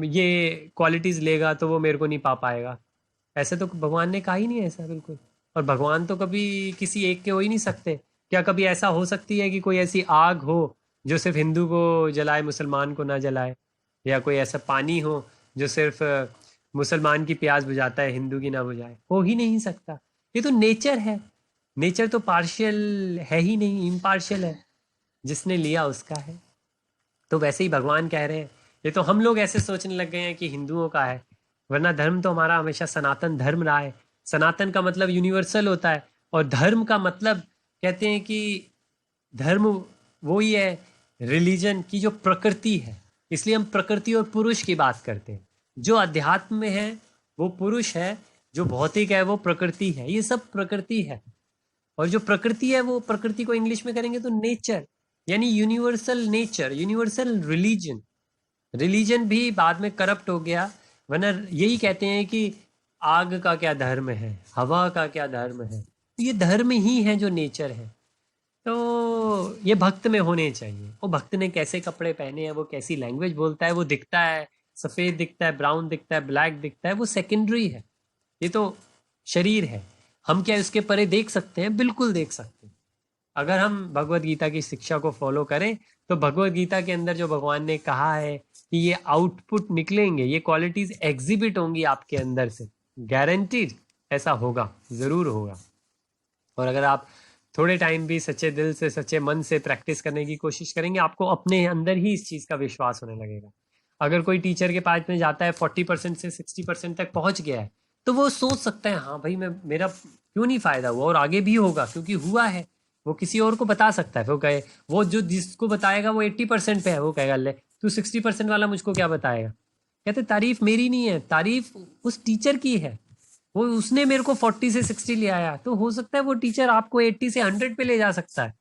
ये क्वालिटीज लेगा तो वो मेरे को नहीं पा पाएगा। ऐसे तो भगवान ने कहा ही नहीं है ऐसा, बिल्कुल। और भगवान तो कभी किसी एक के हो ही नहीं सकते। क्या कभी ऐसा हो सकती है कि कोई ऐसी आग हो जो सिर्फ हिंदू को जलाए, मुसलमान को ना जलाए? या कोई ऐसा पानी हो जो सिर्फ मुसलमान की प्यास बुझाता है, हिंदू की ना बुझाए? हो ही नहीं सकता। ये तो नेचर है। नेचर तो पार्शियल है ही नहीं, इम्पार्शियल है। जिसने लिया उसका है। तो वैसे ही भगवान कह रहे हैं, ये तो हम लोग ऐसे सोचने लग गए हैं कि हिंदुओं का है, वरना धर्म तो हमारा हमेशा सनातन धर्म रहा है। सनातन का मतलब यूनिवर्सल होता है, और धर्म का मतलब कहते हैं कि धर्म वो ही है रिलीजन की जो प्रकृति है। इसलिए हम प्रकृति और पुरुष की बात करते हैं। जो अध्यात्म में है वो पुरुष है, जो भौतिक है वो प्रकृति है। ये सब प्रकृति है। और जो प्रकृति है वो, प्रकृति को इंग्लिश में करेंगे तो नेचर, यानी universal nature, universal religion. Religion भी बाद में करप्ट हो गया, वरना यही कहते हैं कि आग का क्या धर्म है, हवा का क्या धर्म है, तो ये धर्म ही है जो नेचर है। तो ये भक्त में होने चाहिए। वो भक्त ने कैसे कपड़े पहने हैं, वो कैसी लैंग्वेज बोलता है, वो दिखता है सफेद दिखता है, ब्राउन दिखता है, ब्लैक दिखता है, वो सेकेंडरी है। ये तो शरीर है। हम क्या इसके परे देख सकते हैं? बिल्कुल देख सकते हैं। अगर हम भगवत गीता की शिक्षा को फॉलो करें तो भगवत गीता के अंदर जो भगवान ने कहा है कि ये आउटपुट निकलेंगे, ये क्वालिटीज एग्जिबिट होंगी आपके अंदर से, गारंटीड ऐसा होगा, जरूर होगा। और अगर आप थोड़े टाइम भी सच्चे दिल से, सच्चे मन से प्रैक्टिस करने की कोशिश करेंगे, आपको अपने अंदर ही इस चीज का विश्वास होने लगेगा। अगर कोई टीचर के पास में जाता है, 40% से 60% तक पहुंच गया है, तो वो सोच सकता है हाँ भाई मैं, मेरा क्यों नहीं फायदा हुआ, और आगे भी होगा क्योंकि हुआ है। वो किसी और को बता सकता है। वो कहे, वो जो जिसको बताएगा वो 80% पे है, वो कहेगा ले तू 60% वाला मुझको क्या बताएगा। कहते तारीफ मेरी नहीं है, तारीफ उस टीचर की है। वो उसने मेरे को 40 से 60 ले आया, तो हो सकता है वो टीचर आपको 80 से 100 पे ले जा सकता है।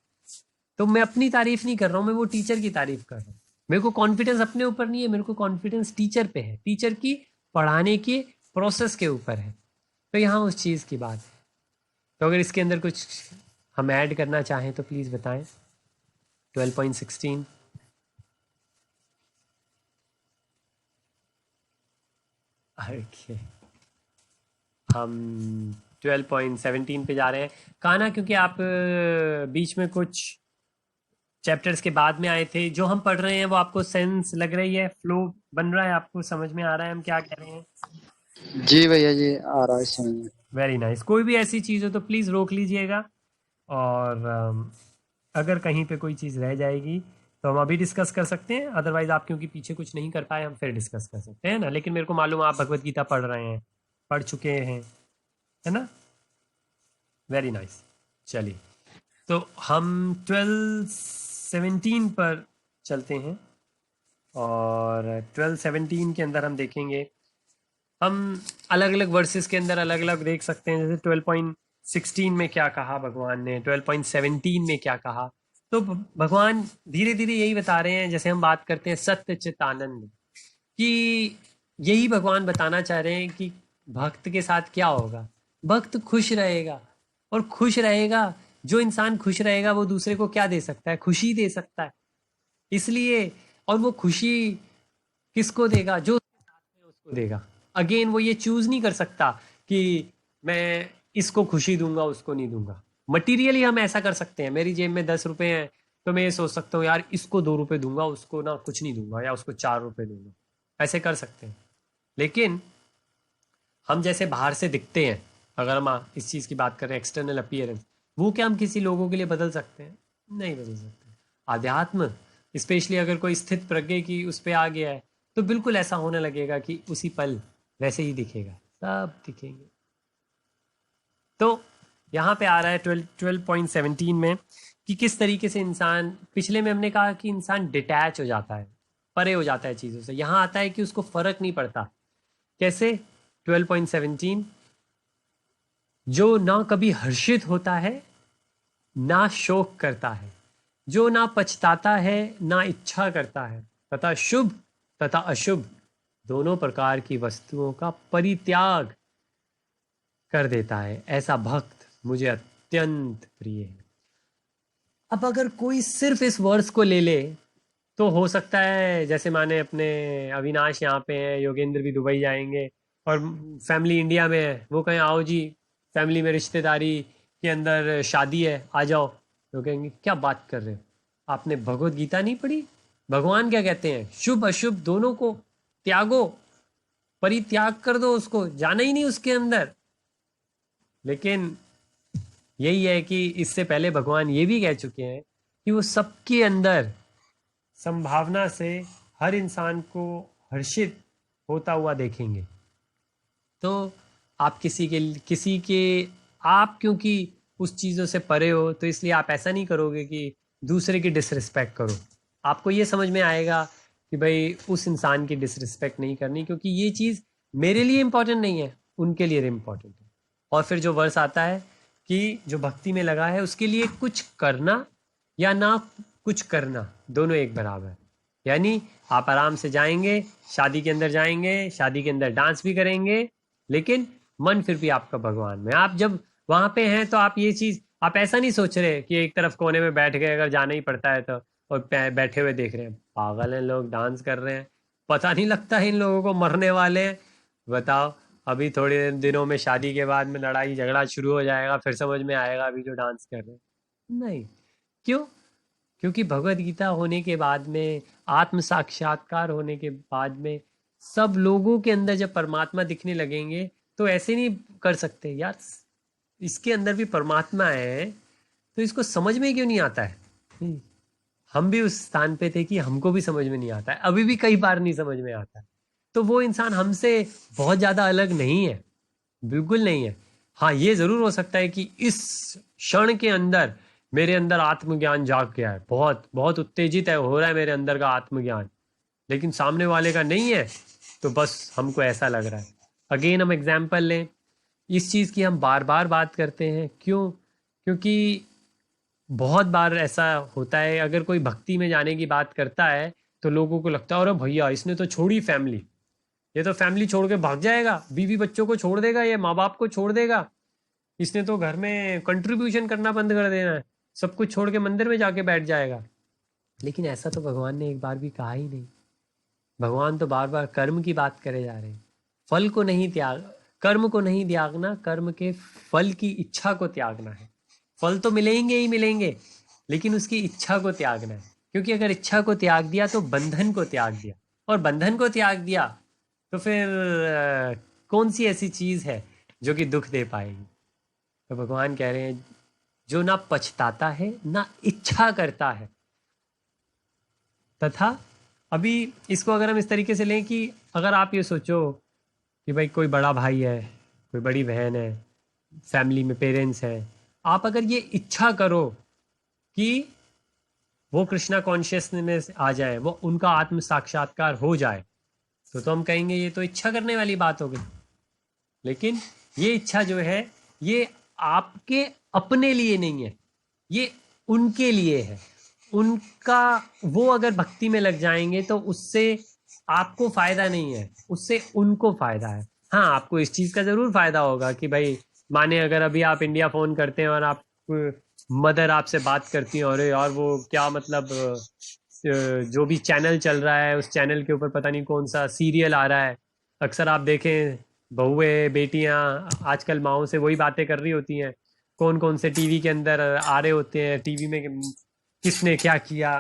तो मैं अपनी तारीफ नहीं कर रहा हूँ, मैं वो टीचर की तारीफ कर रहा हूँ। मेरे को कॉन्फिडेंस अपने ऊपर नहीं है, मेरे को कॉन्फिडेंस टीचर पे है, टीचर की पढ़ाने के प्रोसेस के ऊपर है। तो यहाँ उस चीज़ की बात है। तो अगर इसके अंदर कुछ हम ऐड करना चाहें तो प्लीज़ बताएं। 12.16 ओके, हम 12.17 पे जा रहे हैं। कहा ना, क्योंकि आप बीच में कुछ चैप्टर्स के बाद में आए थे, जो हम पढ़ रहे हैं वो आपको सेंस लग रही है, फ्लो बन रहा है, आपको समझ में आ रहा है हम क्या कह रहे हैं? जी भैया जी, आ रहा है समझ में। Very nice. कोई भी ऐसी चीज़ हो तो प्लीज़ रोक लीजिएगा, और अगर कहीं पे कोई चीज़ रह जाएगी तो हम अभी डिस्कस कर सकते हैं, अदरवाइज आप क्योंकि पीछे कुछ नहीं कर पाए, हम फिर डिस्कस कर सकते हैं ना। लेकिन मेरे को मालूम है आप भगवत गीता पढ़ रहे हैं, पढ़ चुके हैं, है ना। Very nice. चलिए, तो हम 12:17 पर चलते हैं, और 12:17 के अंदर हम देखेंगे, हम अलग अलग वर्सेस के अंदर अलग अलग देख सकते हैं। जैसे 12.16 में क्या कहा भगवान ने, 12.17 में क्या कहा। तो भगवान धीरे धीरे यही बता रहे हैं, जैसे हम बात करते हैं सत्य चित आनंद कि यही भगवान बताना चाह रहे हैं कि भक्त के साथ क्या होगा। भक्त खुश रहेगा, और खुश रहेगा, जो इंसान खुश रहेगा वो दूसरे को क्या दे सकता है? खुशी दे सकता है। इसलिए, और वो खुशी किसको देगा? जो उसके साथ में उसको देगा। अगेन वो ये चूज नहीं कर सकता कि मैं इसको खुशी दूंगा उसको नहीं दूंगा। मटीरियली हम ऐसा कर सकते हैं, मेरी जेब में 10 रुपए हैं तो मैं ये सोच सकता हूँ यार इसको 2 रुपए दूंगा, उसको ना कुछ नहीं दूंगा, या उसको 4 रुपए दूंगा। ऐसे कर सकते हैं। लेकिन हम जैसे बाहर से दिखते हैं, अगर हम इस चीज़ की बात करें एक्सटर्नल अपीयरेंस, वो क्या हम किसी लोगों के लिए बदल सकते हैं? नहीं बदल सकते। आध्यात्म स्पेशली अगर कोई स्थित प्रज्ञ की उस पर आ गया है तो बिल्कुल ऐसा होने लगेगा कि उसी पल वैसे ही दिखेगा, सब दिखेंगे। तो यहाँ पे आ रहा है 12.17 में कि किस तरीके से इंसान, पिछले में हमने कहा कि इंसान डिटैच हो जाता है, परे हो जाता है चीज़ों से। यहाँ आता है कि उसको फर्क नहीं पड़ता। कैसे? 12.17, जो ना कभी हर्षित होता है ना शोक करता है, जो ना पछताता है ना इच्छा करता है, तथा शुभ तथा अशुभ दोनों प्रकार की वस्तुओं का परित्याग कर देता है, ऐसा भक्त मुझे अत्यंत प्रिय है। अब अगर कोई सिर्फ इस वर्ड्स को ले ले तो हो सकता है, जैसे माने अपने अविनाश यहाँ पे हैं, योगेंद्र भी दुबई जाएंगे और फैमिली इंडिया में है, वो कहें आओ जी फैमिली में रिश्तेदारी के अंदर शादी है, आ जाओ। तो कहेंगे क्या बात कर रहे हो, आपने भगवत गीता नहीं पढ़ी? भगवान क्या कहते हैं? शुभ अशुभ दोनों को त्यागो, परित्याग कर दो, उसको जाना ही नहीं उसके अंदर। लेकिन यही है कि इससे पहले भगवान ये भी कह चुके हैं कि वो सबके अंदर संभावना से हर इंसान को हर्षित होता हुआ देखेंगे। तो आप किसी के आप क्योंकि उस चीज़ों से परे हो तो इसलिए आप ऐसा नहीं करोगे कि दूसरे की डिसरिस्पेक्ट करो। आपको ये समझ में आएगा कि भाई उस इंसान की डिसरिस्पेक्ट नहीं करनी, क्योंकि ये चीज़ मेरे लिए इम्पोर्टेंट नहीं है, उनके लिए इम्पोर्टेंट है। और फिर जो वर्स आता है कि जो भक्ति में लगा है उसके लिए कुछ करना या ना कुछ करना दोनों एक बराबर। यानी आप आराम से जाएंगे, शादी के अंदर जाएंगे, शादी के अंदर डांस भी करेंगे, लेकिन मन फिर भी आपका भगवान में। आप जब वहां पे हैं तो आप ये चीज आप ऐसा नहीं सोच रहे कि एक तरफ कोने में बैठ गए अगर जाना ही पड़ता है तो, और बैठे हुए देख रहे हैं पागल हैं लोग, डांस कर रहे हैं, पता नहीं लगता है इन लोगों को मरने वाले हैं। बताओ, अभी थोड़े दिनों में शादी के बाद में लड़ाई झगड़ा शुरू हो जाएगा, फिर समझ में आएगा अभी जो डांस कर रहे हैं। नहीं। क्यों? क्योंकि भगवत गीता होने के बाद में, आत्म साक्षात्कार होने के बाद में, सब लोगों के अंदर जब परमात्मा दिखने लगेंगे तो ऐसे नहीं कर सकते यार, इसके अंदर भी परमात्मा है, तो इसको समझ में क्यों नहीं आता है? हम भी उस स्थान पे थे कि हमको भी समझ में नहीं आता है, अभी भी कई बार नहीं समझ में आता है। तो वो इंसान हमसे बहुत ज्यादा अलग नहीं है, बिल्कुल नहीं है। हाँ, ये जरूर हो सकता है कि इस क्षण के अंदर मेरे अंदर आत्मज्ञान जाग गया है, बहुत बहुत उत्तेजित है, हो रहा है मेरे अंदर का आत्मज्ञान, लेकिन सामने वाले का नहीं है, तो बस हमको ऐसा लग रहा है। अगेन हम एग्जाम्पल लें, इस चीज की हम बार बार बात करते हैं, क्यों? क्योंकि बहुत बार ऐसा होता है, अगर कोई भक्ति में जाने की बात करता है तो लोगों को लगता है अरे भैया इसने तो छोड़ी फैमिली, ये तो फैमिली छोड़ के भाग जाएगा, बीवी बच्चों को छोड़ देगा, ये माँ बाप को छोड़ देगा, इसने तो घर में कंट्रीब्यूशन करना बंद कर देना है, सब कुछ छोड़ के मंदिर में जाके बैठ जाएगा। लेकिन ऐसा तो भगवान ने एक बार भी कहा ही नहीं। भगवान तो बार बार कर्म की बात करे जा रहे हैं, फल को नहीं त्याग, कर्म को नहीं त्यागना, कर्म के फल की इच्छा को त्यागना है। फल तो मिलेंगे ही मिलेंगे, लेकिन उसकी इच्छा को त्यागना है, क्योंकि अगर इच्छा को त्याग दिया तो बंधन को त्याग दिया, और बंधन को त्याग दिया तो फिर कौन सी ऐसी चीज है जो कि दुख दे पाएगी? तो भगवान कह रहे हैं जो ना पछताता है ना इच्छा करता है, तथा अभी इसको अगर हम इस तरीके से लें कि अगर आप ये सोचो कि भाई कोई बड़ा भाई है, कोई बड़ी बहन है, फैमिली में पेरेंट्स हैं, आप अगर ये इच्छा करो कि वो कृष्णा कॉन्शियसनेस में आ जाए, वो उनका आत्म साक्षात्कार हो जाए, तो हम कहेंगे ये तो इच्छा करने वाली बात हो गई। लेकिन ये इच्छा जो है, ये आपके अपने लिए नहीं है, ये उनके लिए है। उनका, वो अगर भक्ति में लग जाएंगे तो उससे आपको फायदा नहीं है, उससे उनको फायदा है। हाँ, आपको इस चीज का जरूर फायदा होगा कि भाई, माने अगर अभी आप इंडिया फोन करते हैं और आप मदर आपसे बात करती हैं, अरे यार वो क्या मतलब जो भी चैनल चल रहा है उस चैनल के ऊपर पता नहीं कौन सा सीरियल आ रहा है, अक्सर आप देखें बहुएं बेटियां आजकल माओ से वही बातें कर रही होती हैं, कौन कौन से टीवी के अंदर आ रहे होते हैं, टीवी में किसने क्या किया।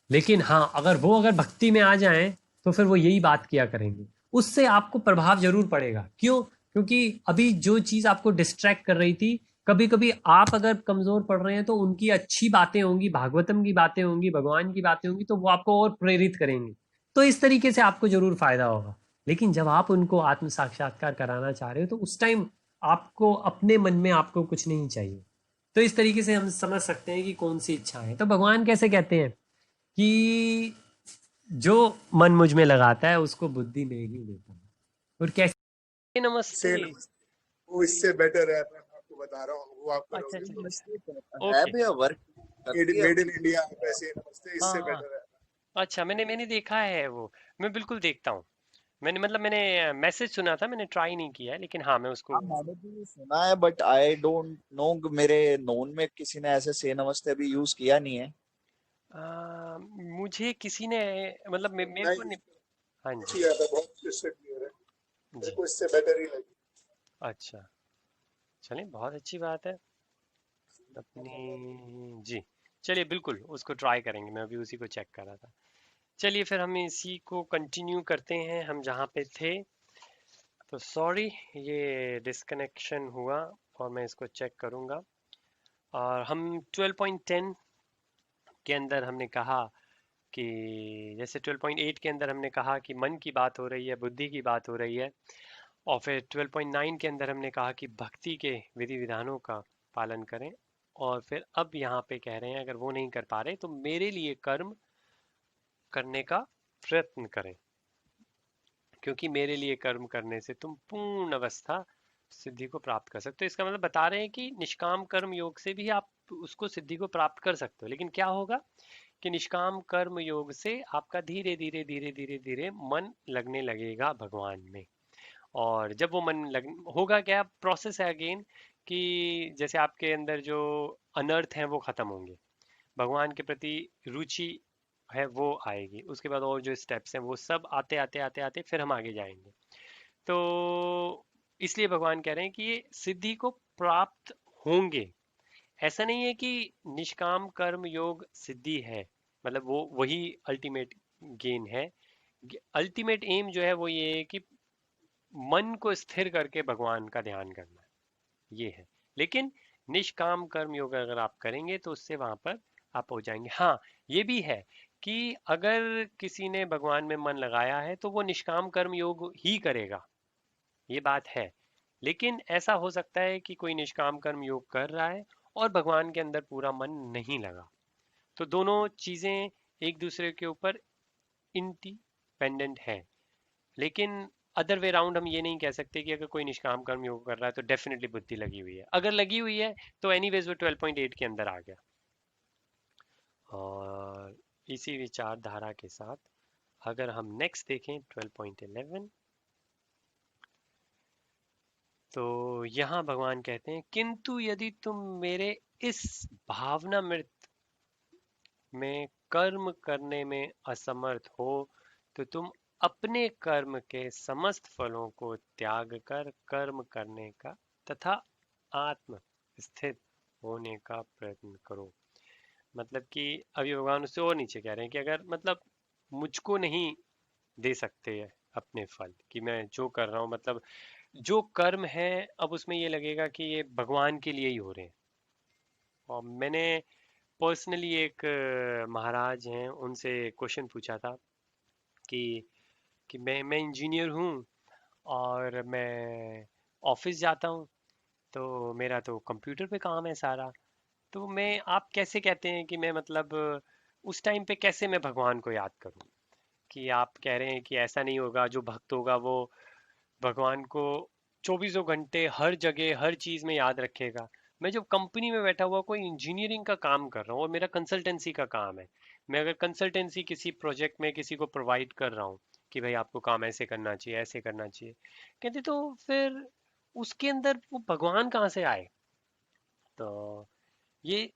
लेकिन हाँ, अगर भक्ति में आ जाएं तो फिर वो यही बात किया करेंगे, उससे आपको प्रभाव जरूर पड़ेगा। क्यों? क्योंकि अभी जो चीज आपको डिस्ट्रैक्ट कर रही थी, कभी कभी आप अगर कमजोर पड़ रहे हैं तो उनकी अच्छी बातें होंगी, भागवतम की बातें होंगी, भगवान की बातें होंगी, तो वो आपको और प्रेरित करेंगे, तो इस तरीके से आपको जरूर फायदा होगा। लेकिन जब आप उनको आत्म साक्षात्कार कराना चाह रहे हो तो उस टाइम आपको अपने मन में आपको कुछ नहीं चाहिए। तो इस तरीके से हम समझ सकते हैं कि कौन सी इच्छा है। तो भगवान कैसे कहते हैं कि जो मन मुझ में लगाता है उसको बुद्धि में ही देता है। और कैसे? से नमस्ते। वो इससे बेटर है, मैं आपको बता रहा हूँ, वो आप अच्छा करोगे तो अच्छा, है ओके। भैया वर्क मेड करती है मेड अपनी। इन इंडिया वैसे नमस्ते हाँ इससे हाँ, बेटर है। अच्छा, मैंने देखा है वो, मैं बिल्कुल देखता हूँ। मैंने मैसेज सुना था, मैंने ट्राई नहीं किया है, लेकिन हाँ मैं उसको। हाँ मैंने भी सुना है बट आई डोंट नो, मेरे नोन में किसी ने ऐसे से नमस्ते अभी यूज किया नहीं है। मुझे किसी ने, मतलब मेरे को नहीं, नहीं। हाँ जी। अच्छी बात है, बहुत क्रिस्टल क्लियर है, मेरे जी। को इससे बेटर ही लगी। अच्छा, चलिए बहुत अच्छी बात है अपनी जी। चलिए बिल्कुल उसको ट्राई करेंगे, मैं अभी उसी को चेक कर रहा था। चलिए फिर हम इसी को कंटिन्यू करते हैं हम जहाँ पे थे। तो सॉरी, ये डिस्कनेक्शन हुआ और मैं इसको चेक करूँगा। और हम 12.10 के अंदर हमने कहा कि, जैसे 12.8 के अंदर हमने कहा कि मन की बात हो रही है, बुद्धि की बात हो रही है, और फिर 12.9 के अंदर हमने कहा कि भक्ति के विधि विधानों का पालन करें। और फिर अब यहाँ पे कह रहे हैं अगर वो नहीं कर पा रहे तो मेरे लिए कर्म करने का प्रयत्न करें, क्योंकि मेरे लिए कर्म करने से तुम पूर्ण अवस्था सिद्धि को प्राप्त कर सकते हो। इसका मतलब बता रहे हैं कि निष्काम कर्म योग से भी आप उसको सिद्धि को प्राप्त कर सकते हो, लेकिन क्या होगा कि निष्काम कर्म योग से आपका धीरे धीरे धीरे धीरे धीरे मन लगने लगेगा भगवान में। और जब वो मन लग होगा, क्या प्रोसेस है अगेन, कि जैसे आपके अंदर जो अनर्थ हैं वो खत्म होंगे, भगवान के प्रति रुचि है वो आएगी, उसके बाद और जो स्टेप्स हैं वो सब आते आते आते आते फिर हम आगे जाएंगे। तो इसलिए भगवान कह रहे हैं कि ये सिद्धि को प्राप्त होंगे। ऐसा नहीं है कि निष्काम कर्म योग सिद्धि है, मतलब वो वही अल्टीमेट गेन है। अल्टीमेट एम जो है वो ये है कि मन को स्थिर करके भगवान का ध्यान करना है, ये है। लेकिन निष्काम कर्म योग अगर आप करेंगे तो उससे वहां पर आप हो जाएंगे। हाँ, ये भी है कि अगर किसी ने भगवान में मन लगाया है तो वो निष्काम कर्म योग ही करेगा, ये बात है। लेकिन ऐसा हो सकता है कि कोई निष्काम कर्म योग कर रहा है और भगवान के अंदर पूरा मन नहीं लगा। तो दोनों चीजें एक दूसरे के ऊपर इंडिपेंडेंट है। लेकिन अदर वे राउंड हम ये नहीं कह सकते कि अगर कोई निष्काम कर्म योग कर रहा है तो डेफिनेटली बुद्धि लगी हुई है। अगर लगी हुई है तो एनीवेज वो 12.8 के अंदर आ गया। और इसी विचारधारा के साथ अगर हम नेक्स्ट देखें 12.11, तो यहाँ भगवान कहते हैं किंतु यदि तुम मेरे इस भावनामृत में कर्म करने में असमर्थ हो तो तुम अपने कर्म के समस्त फलों को त्याग कर कर्म करने का तथा आत्म स्थित होने का प्रयत्न करो। मतलब कि अभी भगवान उससे और नीचे कह रहे हैं कि अगर मतलब मुझको नहीं दे सकते हैं अपने फल, कि मैं जो कर रहा हूँ मतलब जो कर्म है अब उसमें ये लगेगा कि ये भगवान के लिए ही हो रहे हैं। और मैंने पर्सनली एक महाराज हैं उनसे क्वेश्चन पूछा था कि मैं इंजीनियर हूँ और मैं ऑफिस जाता हूँ, तो मेरा तो कंप्यूटर पे काम है सारा, तो मैं आप कैसे कहते हैं कि मैं मतलब उस टाइम पे कैसे मैं भगवान को याद करूँ? कि आप कह रहे हैं कि ऐसा नहीं होगा, जो भक्त होगा वो भगवान को चौबीसों घंटे हर जगह हर चीज में याद रखेगा। मैं जब कंपनी में बैठा हुआ कोई इंजीनियरिंग का काम कर रहा हूँ और मेरा कंसल्टेंसी का काम है, मैं अगर कंसल्टेंसी किसी प्रोजेक्ट में किसी को प्रोवाइड कर रहा हूँ कि भाई आपको काम ऐसे करना चाहिए ऐसे करना चाहिए, कहते तो फिर उसके अंदर वो भगवान कहाँ से आए? तो ये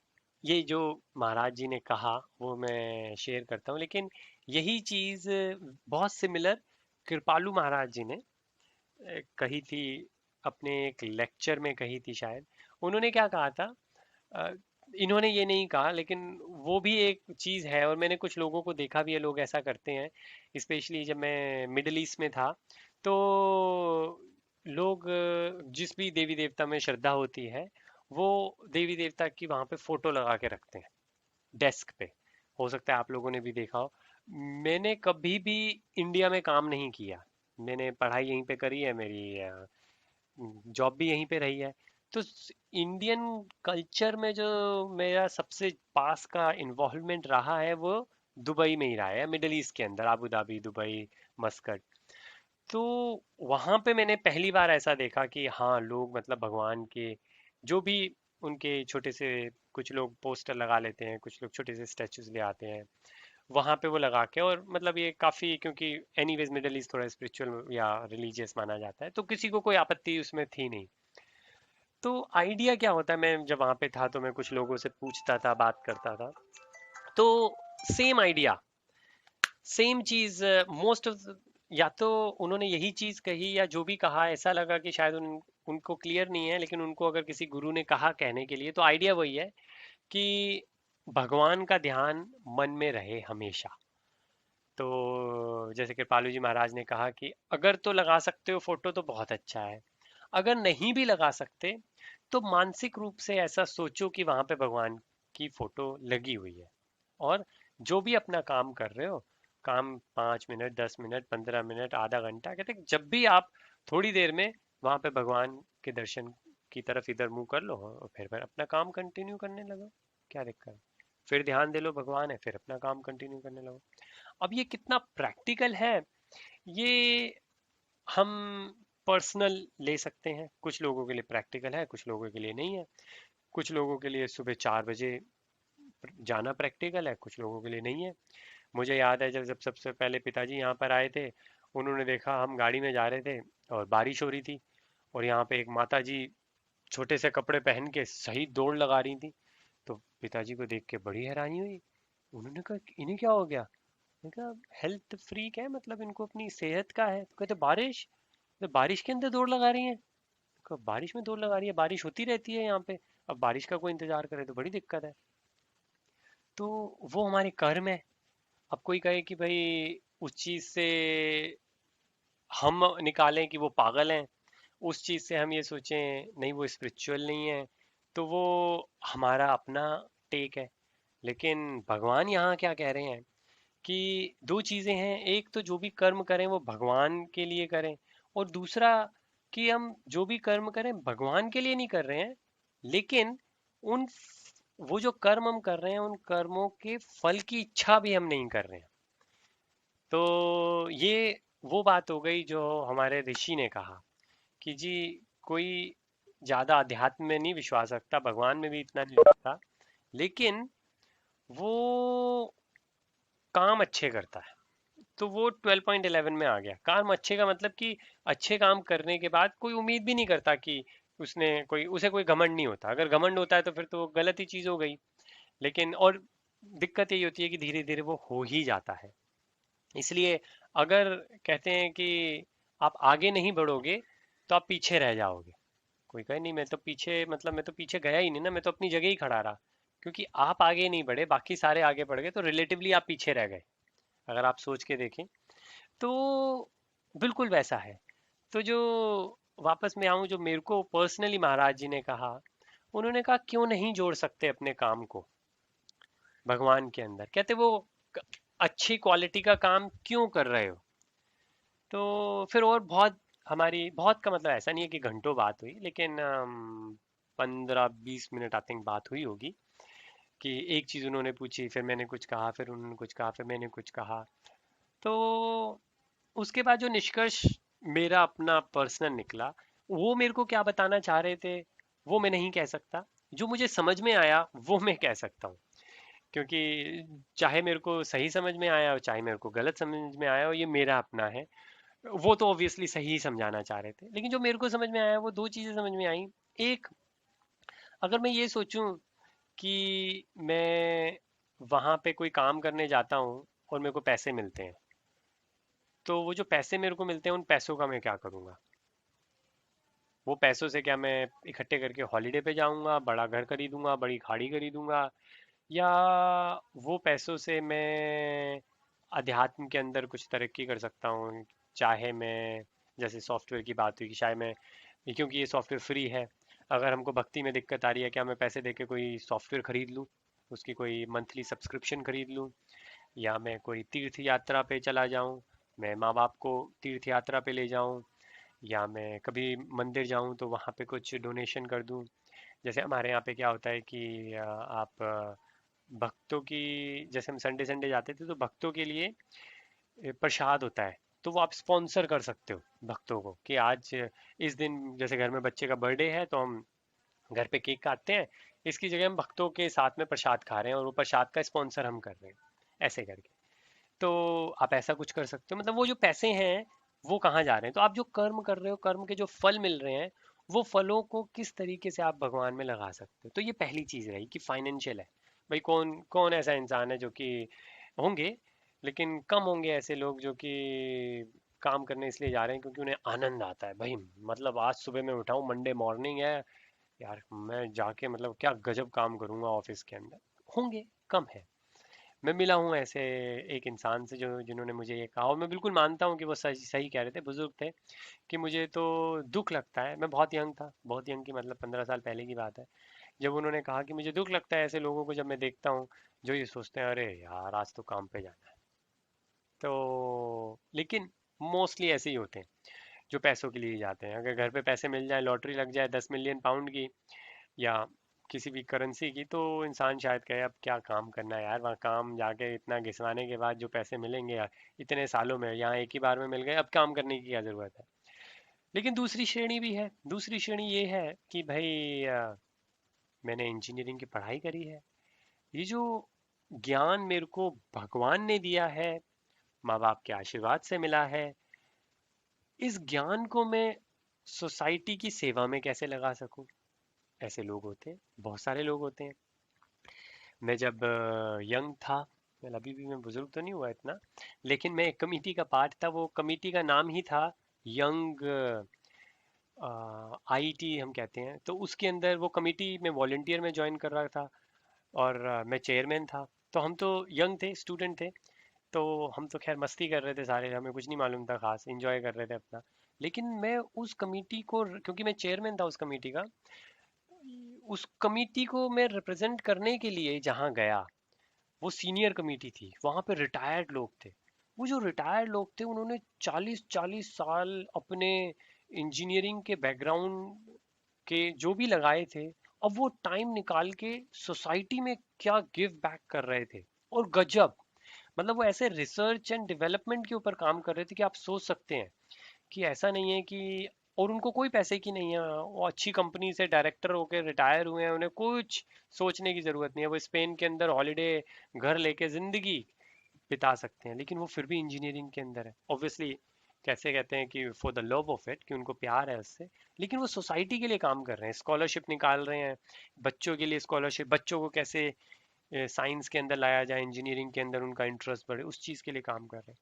ये जो महाराज जी ने कहा वो मैं शेयर करता हूँ। लेकिन यही चीज बहुत सिमिलर कृपालु महाराज जी ने कही थी, अपने एक लेक्चर में कही थी शायद। उन्होंने क्या कहा था, अ, इन्होंने ये नहीं कहा लेकिन वो भी एक चीज है और मैंने कुछ लोगों को देखा भी है, लोग ऐसा करते हैं। स्पेशली जब मैं मिडिल ईस्ट में था तो लोग जिस भी देवी देवता में श्रद्धा होती है वो देवी देवता की वहां पे फोटो लगा के रखते हैं डेस्क पे। हो सकता है आप लोगों ने भी देखा हो। मैंने कभी भी इंडिया में काम नहीं किया, मैंने पढ़ाई यहीं पे करी है, मेरी जॉब भी यहीं पे रही है। तो इंडियन कल्चर में जो मेरा सबसे पास का इन्वॉल्वमेंट रहा है वो दुबई में ही रहा है, मिडल ईस्ट के अंदर, अबू धाबी, दुबई, मस्कट। तो वहां पे मैंने पहली बार ऐसा देखा कि हाँ लोग मतलब भगवान के जो भी उनके छोटे से कुछ लोग पोस्टर लगा लेते हैं, कुछ लोग छोटे से स्टैचूज ले आते हैं वहां पे वो लगा के। और मतलब ये काफी, क्योंकि एनीवेज मिडिल ईस्ट थोड़ा स्पिरिचुअल या रिलीजियस माना जाता है तो किसी को कोई आपत्ति उसमें थी नहीं। तो आइडिया क्या होता है, मैं जब वहां पे था तो मैं कुछ लोगों से पूछता था बात करता था, तो सेम आइडिया सेम चीज मोस्ट ऑफ, या तो उन्होंने यही चीज कही या जो भी कहा ऐसा लगा कि शायद उनको क्लियर नहीं है, लेकिन उनको अगर किसी गुरु ने कहा कहने के लिए तो आइडिया वही है कि भगवान का ध्यान मन में रहे हमेशा। तो जैसे कृपालू जी महाराज ने कहा कि अगर तो लगा सकते हो फोटो तो बहुत अच्छा है, अगर नहीं भी लगा सकते तो मानसिक रूप से ऐसा सोचो कि वहां पे भगवान की फोटो लगी हुई है। और जो भी अपना काम कर रहे हो, काम 5 मिनट 10 मिनट 15 मिनट आधा घंटा, कहते हैं, जब भी आप थोड़ी देर में वहां पे भगवान के दर्शन की तरफ इधर मुंह कर लो और फिर अपना काम कंटिन्यू करने लगो, क्या दिक्कत है? फिर ध्यान दे लो भगवान है, फिर अपना काम कंटिन्यू करने लगो। अब ये कितना प्रैक्टिकल है, ये हम पर्सनल ले सकते हैं। कुछ लोगों के लिए प्रैक्टिकल है, कुछ लोगों के लिए नहीं है। कुछ लोगों के लिए सुबह 4 बजे जाना प्रैक्टिकल है, कुछ लोगों के लिए नहीं है। मुझे याद है जब जब सबसे पहले पिताजी यहाँ पर आए थे, उन्होंने देखा हम गाड़ी में जा रहे थे और बारिश हो रही थी और यहाँ पे एक माता जी छोटे से कपड़े पहन के सही दौड़ लगा रही थी। तो पिताजी को देख के बड़ी हैरानी हुई। उन्होंने कहा इन्हें क्या हो गया। मैंने कहा हेल्थ फ्रीक है, मतलब इनको अपनी सेहत का है। तो कहते बारिश, तो बारिश के अंदर दौड़ लगा रही है। कहा बारिश में दौड़ लगा रही है, बारिश होती रहती है यहाँ पे, अब बारिश का कोई इंतजार करे तो बड़ी दिक्कत है। तो वो हमारे कर्म है। अब कोई कहे कि भाई उस चीज से हम निकालें कि वो पागल हैं, उस चीज से हम ये सोचें नहीं वो स्पिरिचुअल नहीं है, तो वो हमारा अपना टेक है। लेकिन भगवान यहाँ क्या कह रहे हैं कि दो चीजें हैं, एक तो जो भी कर्म करें वो भगवान के लिए करें, और दूसरा कि हम जो भी कर्म करें भगवान के लिए नहीं कर रहे हैं, लेकिन उन वो जो कर्म हम कर रहे हैं उन कर्मों के फल की इच्छा भी हम नहीं कर रहे हैं। तो ये वो बात हो गई जो हमारे ऋषि ने कहा कि जी कोई ज्यादा अध्यात्म में नहीं विश्वास रखता, भगवान में भी इतना नहीं रखता, लेकिन वो काम अच्छे करता है। तो वो 12.11 में आ गया। काम अच्छे का मतलब कि अच्छे काम करने के बाद कोई उम्मीद भी नहीं करता कि उसने कोई उसे कोई घमंड नहीं होता। अगर घमंड होता है तो फिर तो गलत ही चीज हो गई। लेकिन और दिक्कत यही होती है कि धीरे धीरे वो हो ही जाता है। इसलिए अगर कहते हैं कि आप आगे नहीं बढ़ोगे तो आप पीछे रह जाओगे। कोई कहे नहीं मैं तो पीछे, मतलब मैं तो पीछे गया ही नहीं ना, मैं तो अपनी जगह ही खड़ा रहा। क्योंकि आप आगे नहीं बढ़े, बाकी सारे आगे बढ़ गए, तो रिलेटिवली आप पीछे रह गए। अगर आप सोच के देखें तो बिल्कुल वैसा है। तो जो वापस मैं आऊं, जो मेरे को पर्सनली महाराज जी ने कहा, उन्होंने कहा क्यों नहीं जोड़ सकते अपने काम को भगवान के अंदर। कहते वो क- अच्छी क्वालिटी का काम क्यों कर रहे हो। तो फिर और बहुत हमारी बहुत का मतलब ऐसा नहीं है कि घंटों बात हुई, लेकिन 15-20 मिनट आई थिंक बात हुई होगी। कि एक चीज़ उन्होंने पूछी, फिर मैंने कुछ कहा, फिर उन्होंने कुछ कहा, फिर मैंने कुछ कहा। तो उसके बाद जो निष्कर्ष मेरा अपना पर्सनल निकला, वो मेरे को क्या बताना चाह रहे थे वो मैं नहीं कह सकता। जो मुझे समझ में आया वो मैं कह सकता हूँ। क्योंकि चाहे मेरे को सही समझ में आया हो चाहे मेरे को गलत समझ में आया हो, ये मेरा अपना है। वो तो ऑब्वियसली सही ही समझाना चाह रहे थे, लेकिन जो मेरे को समझ में आया वो दो चीजें समझ में आई। एक, अगर मैं ये सोचूं कि मैं वहां पे कोई काम करने जाता हूँ और मेरे को पैसे मिलते हैं, तो वो जो पैसे मेरे को मिलते हैं उन पैसों का मैं क्या करूँगा। वो पैसों से क्या मैं इकट्ठे करके हॉलीडे पे जाऊँगा, बड़ा घर खरीदूंगा, बड़ी गाड़ी खरीदूंगा, या वो पैसों से मैं अध्यात्म के अंदर कुछ तरक्की कर सकता हूँ। चाहे मैं, जैसे सॉफ्टवेयर की बात हुई कि शायद मैं, क्योंकि ये सॉफ्टवेयर फ्री है, अगर हमको भक्ति में दिक्कत आ रही है, क्या मैं पैसे दे के कोई सॉफ्टवेयर खरीद लूँ, उसकी कोई मंथली सब्सक्रिप्शन खरीद लूँ, या मैं कोई तीर्थ यात्रा पे चला जाऊँ, मैं माँ बाप को तीर्थ यात्रा पे ले जाऊँ, या मैं कभी मंदिर जाऊँ तो वहाँ पे कुछ डोनेशन कर दूँ। जैसे हमारे यहाँ पे क्या होता है कि आप भक्तों की, जैसे हम संडे संडे जाते थे तो भक्तों के लिए प्रसाद होता है, तो वो आप स्पॉन्सर कर सकते हो भक्तों को कि आज इस दिन जैसे घर में बच्चे का बर्थडे है तो हम घर पे केक काटते हैं, इसकी जगह हम भक्तों के साथ में प्रसाद खा रहे हैं और वो प्रसाद का स्पॉन्सर हम कर रहे हैं, ऐसे करके। तो आप ऐसा कुछ कर सकते हो। मतलब वो जो पैसे हैं वो कहाँ जा रहे हैं, तो आप जो कर्म कर रहे हो, कर्म के जो फल मिल रहे हैं, वो फलों को किस तरीके से आप भगवान में लगा सकते हो। तो ये पहली चीज रही कि फाइनेंशियल है। भाई कौन कौन ऐसा इंसान है जो कि, होंगे लेकिन कम होंगे ऐसे लोग जो कि काम करने इसलिए जा रहे हैं क्योंकि उन्हें आनंद आता है। भाई मतलब आज सुबह मैं उठाऊं, मंडे मॉर्निंग है यार, मैं जाके मतलब क्या गजब काम करूंगा ऑफिस के अंदर। होंगे, कम है। मैं मिला हूँ ऐसे एक इंसान से जो जिन्होंने मुझे ये कहा, और मैं बिल्कुल मानता हूँ कि वो सही सही कह रहे थे, बुजुर्ग थे, कि मुझे तो दुख लगता है। मैं बहुत यंग था, बहुत यंग की मतलब 15 साल पहले की बात है, जब उन्होंने कहा कि मुझे दुख लगता है ऐसे लोगों को जब मैं देखता हूँ जो ये सोचते हैं अरे यार आज तो काम पे जाना है। तो लेकिन मोस्टली ऐसे ही होते हैं जो पैसों के लिए ही जाते हैं। अगर घर पे पैसे मिल जाए, लॉटरी लग जाए 10 मिलियन पाउंड की या किसी भी करेंसी की, तो इंसान शायद कहे अब क्या काम करना है यार, वहाँ काम जाके इतना घिसवाने के बाद जो पैसे मिलेंगे यार इतने सालों में, यहाँ एक ही बार में मिल गए, अब काम करने की क्या ज़रूरत है। लेकिन दूसरी श्रेणी भी है। दूसरी श्रेणी ये है कि भाई मैंने इंजीनियरिंग की पढ़ाई करी है, ये जो ज्ञान मेरे को भगवान ने दिया है, माँ बाप के आशीर्वाद से मिला है, इस ज्ञान को मैं सोसाइटी की सेवा में कैसे लगा सकूं। ऐसे लोग होते हैं, बहुत सारे लोग होते हैं। मैं जब यंग था, मैं अभी भी मैं बुजुर्ग तो नहीं हुआ इतना, लेकिन मैं एक कमेटी का पार्ट था। वो कमेटी का नाम ही था यंग आईटी हम कहते हैं। तो उसके अंदर वो कमेटी में वॉलेंटियर में ज्वाइन कर रहा था, और मैं चेयरमैन था। तो हम तो यंग थे, स्टूडेंट थे, तो हम तो खैर मस्ती कर रहे थे सारे, हमें कुछ नहीं मालूम था खास, एंजॉय कर रहे थे अपना। लेकिन मैं उस कमेटी को, क्योंकि मैं चेयरमैन था उस कमेटी का, उस कमेटी को मैं रिप्रेजेंट करने के लिए जहाँ गया, वो सीनियर कमेटी थी, वहाँ पे रिटायर्ड लोग थे। वो जो रिटायर्ड लोग थे उन्होंने 40-40 साल अपने इंजीनियरिंग के बैकग्राउंड के जो भी लगाए थे, अब वो टाइम निकाल के सोसाइटी में क्या गिव बैक कर रहे थे। और गजब, मतलब वो ऐसे रिसर्च एंड डेवलपमेंट के ऊपर काम कर रहे थे कि आप सोच सकते हैं कि ऐसा नहीं है कि, और उनको कोई पैसे की नहीं है, वो अच्छी कंपनी से डायरेक्टर होकर रिटायर हुए हैं, उन्हें कुछ सोचने की ज़रूरत नहीं है, वो स्पेन के अंदर हॉलीडे घर लेके ज़िंदगी बिता सकते हैं। लेकिन वो फिर भी इंजीनियरिंग के अंदर है, ऑब्वियसली। कैसे कहते हैं कि for the love of it, कि उनको प्यार है उससे। लेकिन वो सोसाइटी के लिए काम कर रहे हैं, स्कॉलरशिप निकाल रहे हैं बच्चों के लिए, स्कॉलरशिप बच्चों को कैसे साइंस के अंदर लाया जाए, इंजीनियरिंग के अंदर उनका इंटरेस्ट बढ़े, उस चीज़ के लिए काम कर रहे हैं।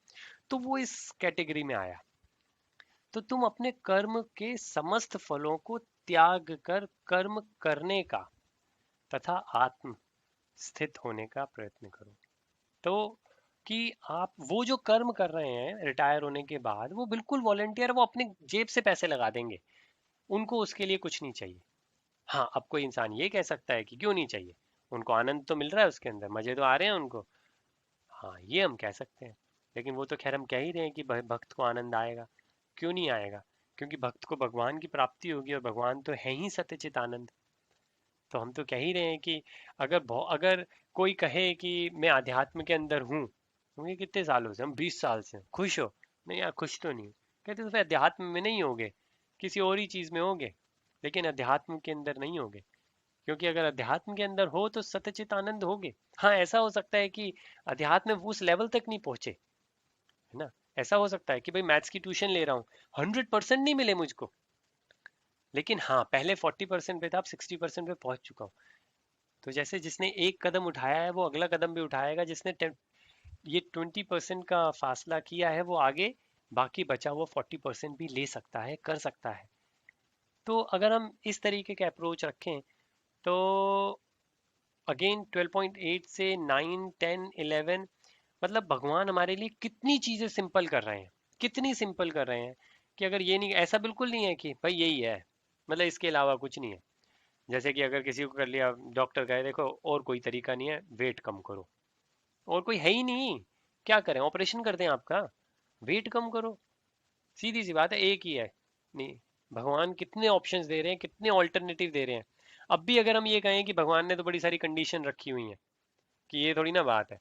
तो वो इस कैटेगरी में आया। तो तुम अपने कर्म के समस्त फलों को त्याग कर कर्म करने का तथा आत्म स्थित होने का प्रयत्न करो। तो कि आप वो जो कर्म कर रहे हैं रिटायर होने के बाद, वो बिल्कुल वॉलेंटियर, वो अपने जेब से पैसे लगा देंगे, उनको उसके लिए कुछ नहीं चाहिए। हाँ, अब कोई इंसान ये कह सकता है कि क्यों नहीं चाहिए, उनको आनंद तो मिल रहा है उसके अंदर, मजे तो आ रहे हैं उनको। हाँ, ये हम कह सकते हैं। लेकिन वो तो खैर हम कह ही रहे हैं कि भक्त को आनंद आएगा। क्यों नहीं आएगा? क्योंकि भक्त को भगवान की प्राप्ति होगी, और भगवान तो है ही सत्यचित आनंद। तो हम तो कह ही रहे हैं कि अगर कोई कहे कि मैं अध्यात्म के अंदर हूँ, क्योंकि कितने सालों से, हम 20 साल से खुश हो? नहीं यार, खुश तो नहीं हूँ। कहते तो फिर अध्यात्म में नहीं होगे, किसी और ही चीज में होगे, लेकिन अध्यात्म के अंदर नहीं होगे। क्योंकि अगर अध्यात्म के अंदर हो तो सत्यचित आनंद होगे। हाँ, ऐसा हो सकता है कि अध्यात्म में उस लेवल तक नहीं पहुंचे, है ना। ऐसा हो सकता है कि भाई मैथ्स की ट्यूशन ले रहा हूँ, 100% नहीं मिले मुझको, लेकिन हाँ पहले 40% पे था, अब 60% पे पहुंच चुका हूँ। तो जैसे जिसने एक कदम उठाया है वो अगला कदम भी उठाएगा, जिसने ये 20% का फासला किया है वो आगे बाकी बचा हुआ 40% भी ले सकता है, कर सकता है। तो अगर हम इस तरीके के अप्रोच रखें, तो अगेन 12.8 से 9, 10, 11, मतलब भगवान हमारे लिए कितनी चीजें सिंपल कर रहे हैं, कितनी सिंपल कर रहे हैं। कि अगर ये नहीं, ऐसा बिल्कुल नहीं है कि भाई यही है, मतलब इसके अलावा कुछ नहीं है। जैसे कि अगर किसी को कर लिया, डॉक्टर कहे देखो और कोई तरीका नहीं है, वेट कम करो, और कोई है ही नहीं, क्या करें, ऑपरेशन कर दें आपका? वेट कम करो, सीधी सी बात है, एक ही है। नहीं, भगवान कितने ऑप्शंस दे रहे हैं, कितने ऑल्टरनेटिव दे रहे हैं। अब भी अगर हम ये कहें कि भगवान ने तो बड़ी सारी कंडीशन रखी हुई हैं, कि ये थोड़ी ना बात है,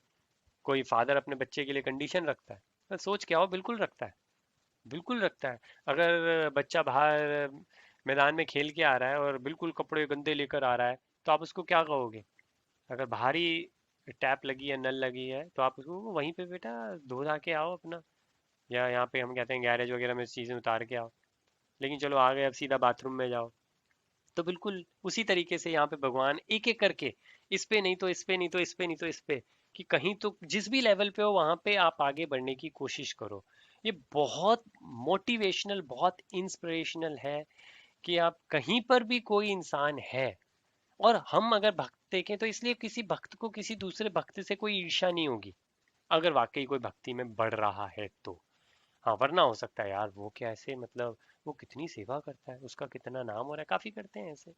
कोई फादर अपने बच्चे के लिए कंडीशन रखता है? तो सोच के आओ, बिल्कुल रखता है, बिल्कुल रखता है। अगर बच्चा बाहर मैदान में खेल के आ रहा है और बिल्कुल कपड़े गंदे लेकर आ रहा है, तो आप उसको क्या कहोगे? अगर बाहर ही टैप लगी है, नल लगी है, तो आप उसको वहीं पे बेटा धो धा के आओ अपना, या यहाँ पे हम कहते हैं गैरेज वगैरह में चीज़ें उतार के आओ। लेकिन चलो आ गए, अब सीधा बाथरूम में जाओ। तो बिल्कुल उसी तरीके से यहाँ पे भगवान एक एक करके, इस पे नहीं तो इस पे, नहीं तो इस पे, नहीं तो इस पे, कि कहीं तो जिस भी लेवल पे हो वहां पे आप आगे बढ़ने की कोशिश करो। ये बहुत मोटिवेशनल, बहुत इंस्पिरेशनल है कि आप कहीं पर भी कोई इंसान है, और हम अगर भक्त देखें तो इसलिए किसी भक्त को किसी दूसरे भक्त से कोई ईर्ष्या नहीं होगी, अगर वाकई कोई भक्ति में बढ़ रहा है तो। हाँ, वरना हो सकता है यार वो क्या ऐसे, मतलब वो कितनी सेवा करता है, उसका कितना नाम हो रहा है, काफी करते हैं ऐसे।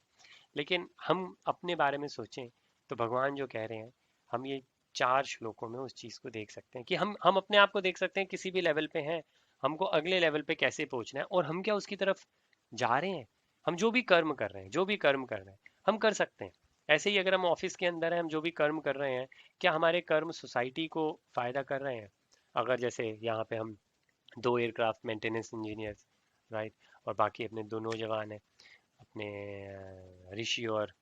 लेकिन हम अपने बारे में सोचें, तो भगवान जो कह रहे हैं, हम ये 4 श्लोकों में उस चीज को देख सकते हैं कि हम अपने आप को देख सकते हैं किसी भी लेवल पे हैं, हमको अगले लेवल पे कैसे पहुंचना है, और हम क्या उसकी तरफ जा रहे हैं। हम जो भी कर्म कर रहे हैं, जो भी कर्म कर रहे हैं, हम कर सकते हैं। ऐसे ही अगर हम ऑफिस के अंदर हैं, हम जो भी कर्म कर रहे हैं, क्या हमारे कर्म सोसाइटी को फायदा कर रहे हैं? अगर जैसे यहाँ पे हम 2 एयरक्राफ्ट मेंटेनेंस इंजीनियर्स, राइट, और बाकी अपने दो नौजवान हैं, अपने ऋषि और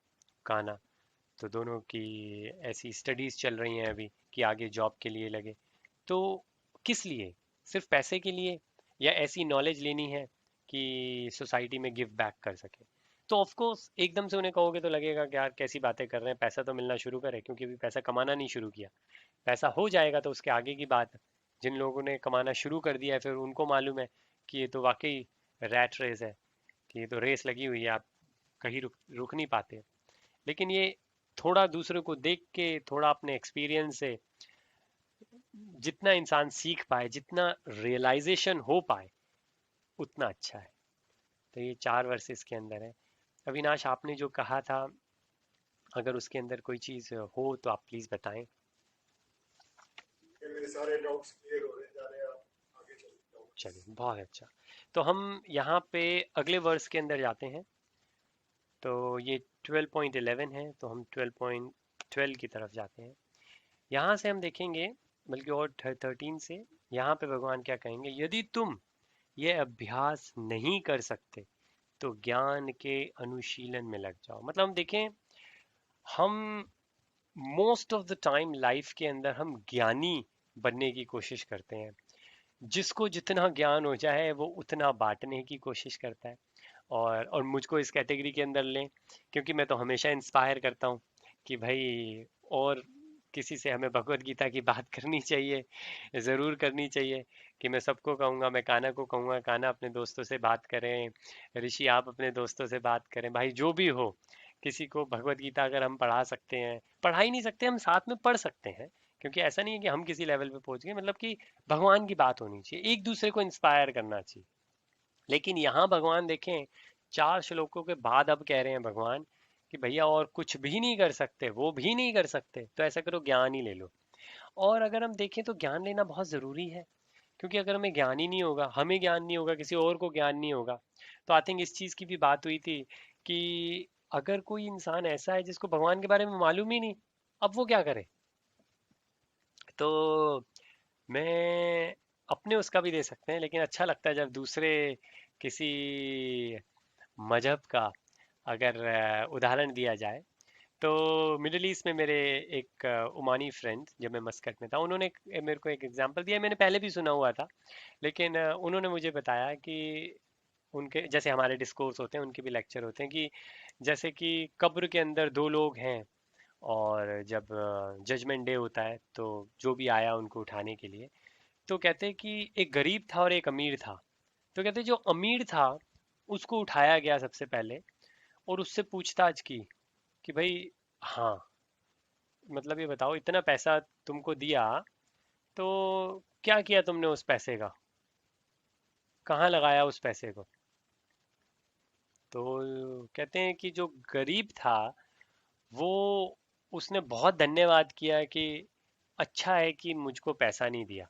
काना, तो दोनों की ऐसी स्टडीज चल रही हैं अभी कि आगे जॉब के लिए लगे। तो किस लिए? सिर्फ पैसे के लिए, या ऐसी नॉलेज लेनी है कि सोसाइटी में गिव बैक कर सके? तो ऑफ कोर्स एकदम से उन्हें कहोगे तो लगेगा कि यार कैसी बातें कर रहे हैं, पैसा तो मिलना शुरू करे, क्योंकि अभी पैसा कमाना नहीं शुरू किया। पैसा हो जाएगा तो उसके आगे की बात है। जिन लोगों ने कमाना शुरू कर दिया है फिर उनको मालूम है कि ये तो वाकई रैट रेस है, कि ये तो रेस लगी हुई है, आप कहीं रुक नहीं पाते। लेकिन ये थोड़ा दूसरे को देख के, थोड़ा अपने एक्सपीरियंस से जितना इंसान सीख पाए, जितना रियलाइजेशन हो पाए, उतना अच्छा है। तो ये 4 वर्सेस के अंदर है। अविनाश, आपने जो कहा था, अगर उसके अंदर कोई चीज़ हो तो आप प्लीज़ बताएं। ये मेरे सारे डाउट्स क्लियर हो रहे जा रहे हैं, आप आगे चलते जाओ बस। चलिए, बहुत अच्छा। तो हम यहाँ पे अगले वर्स के अंदर जाते हैं। तो ये 12.11 है, तो हम 12.12 की तरफ जाते हैं। यहाँ से हम देखेंगे, बल्कि और 13 से, यहाँ पे भगवान क्या कहेंगे, यदि तुम ये अभ्यास नहीं कर सकते तो ज्ञान के अनुशीलन में लग जाओ। मतलब हम देखें, हम most of the time life के अंदर हम ज्ञानी बनने की कोशिश करते हैं। जिसको जितना ज्ञान हो जाए वो उतना बांटने की कोशिश करता है। और मुझको इस कैटेगरी के अंदर लें, क्योंकि मैं तो हमेशा इंस्पायर करता हूँ कि भाई और किसी से हमें भगवत गीता की बात करनी चाहिए, ज़रूर करनी चाहिए। कि मैं सबको कहूँगा, मैं कान्हा को कहूँगा, कान्हा अपने दोस्तों से बात करें, ऋषि आप अपने दोस्तों से बात करें, भाई जो भी हो, किसी को भगवत गीता अगर हम पढ़ा सकते हैं, पढ़ा ही नहीं सकते हम साथ में पढ़ सकते हैं, क्योंकि ऐसा नहीं है कि हम किसी लेवल पे पहुंच गए, मतलब कि भगवान की बात होनी चाहिए, एक दूसरे को इंस्पायर करना चाहिए। लेकिन यहाँ भगवान देखें, 4 श्लोकों के बाद अब कह रहे हैं भगवान कि भैया और कुछ भी नहीं कर सकते, वो भी नहीं कर सकते, तो ऐसा करो ज्ञान ही ले लो। और अगर हम देखें तो ज्ञान लेना बहुत ज़रूरी है, क्योंकि अगर हमें ज्ञान ही नहीं होगा, हमें ज्ञान नहीं होगा, किसी और को ज्ञान नहीं होगा। तो आई थिंक इस चीज़ की भी बात हुई थी कि अगर कोई इंसान ऐसा है जिसको भगवान के बारे में मालूम ही नहीं, अब वो क्या करे। तो मैं अपने उसका भी दे सकते हैं, लेकिन अच्छा लगता है जब दूसरे किसी मजहब का अगर उदाहरण दिया जाए। तो मिडिल ईस्ट में मेरे एक ओमानी फ्रेंड, जब मैं मस्कट में था, उन्होंने मेरे को एक एग्जांपल दिया, मैंने पहले भी सुना हुआ था, लेकिन उन्होंने मुझे बताया कि उनके जैसे हमारे डिस्कोर्स होते हैं, उनके भी लेक्चर होते हैं, कि जैसे कि कब्र के अंदर 2 लोग हैं, और जब जजमेंट डे होता है तो जो भी आया उनको उठाने के लिए, तो कहते हैं कि एक गरीब था और एक अमीर था। तो कहते हैं जो अमीर था उसको उठाया गया सबसे पहले, और उससे पूछताछ की कि भाई, हाँ, मतलब ये बताओ, इतना पैसा तुमको दिया, तो क्या किया तुमने उस पैसे का, कहाँ लगाया उस पैसे को। तो कहते हैं कि जो गरीब था वो, उसने बहुत धन्यवाद किया कि अच्छा है कि मुझको पैसा नहीं दिया,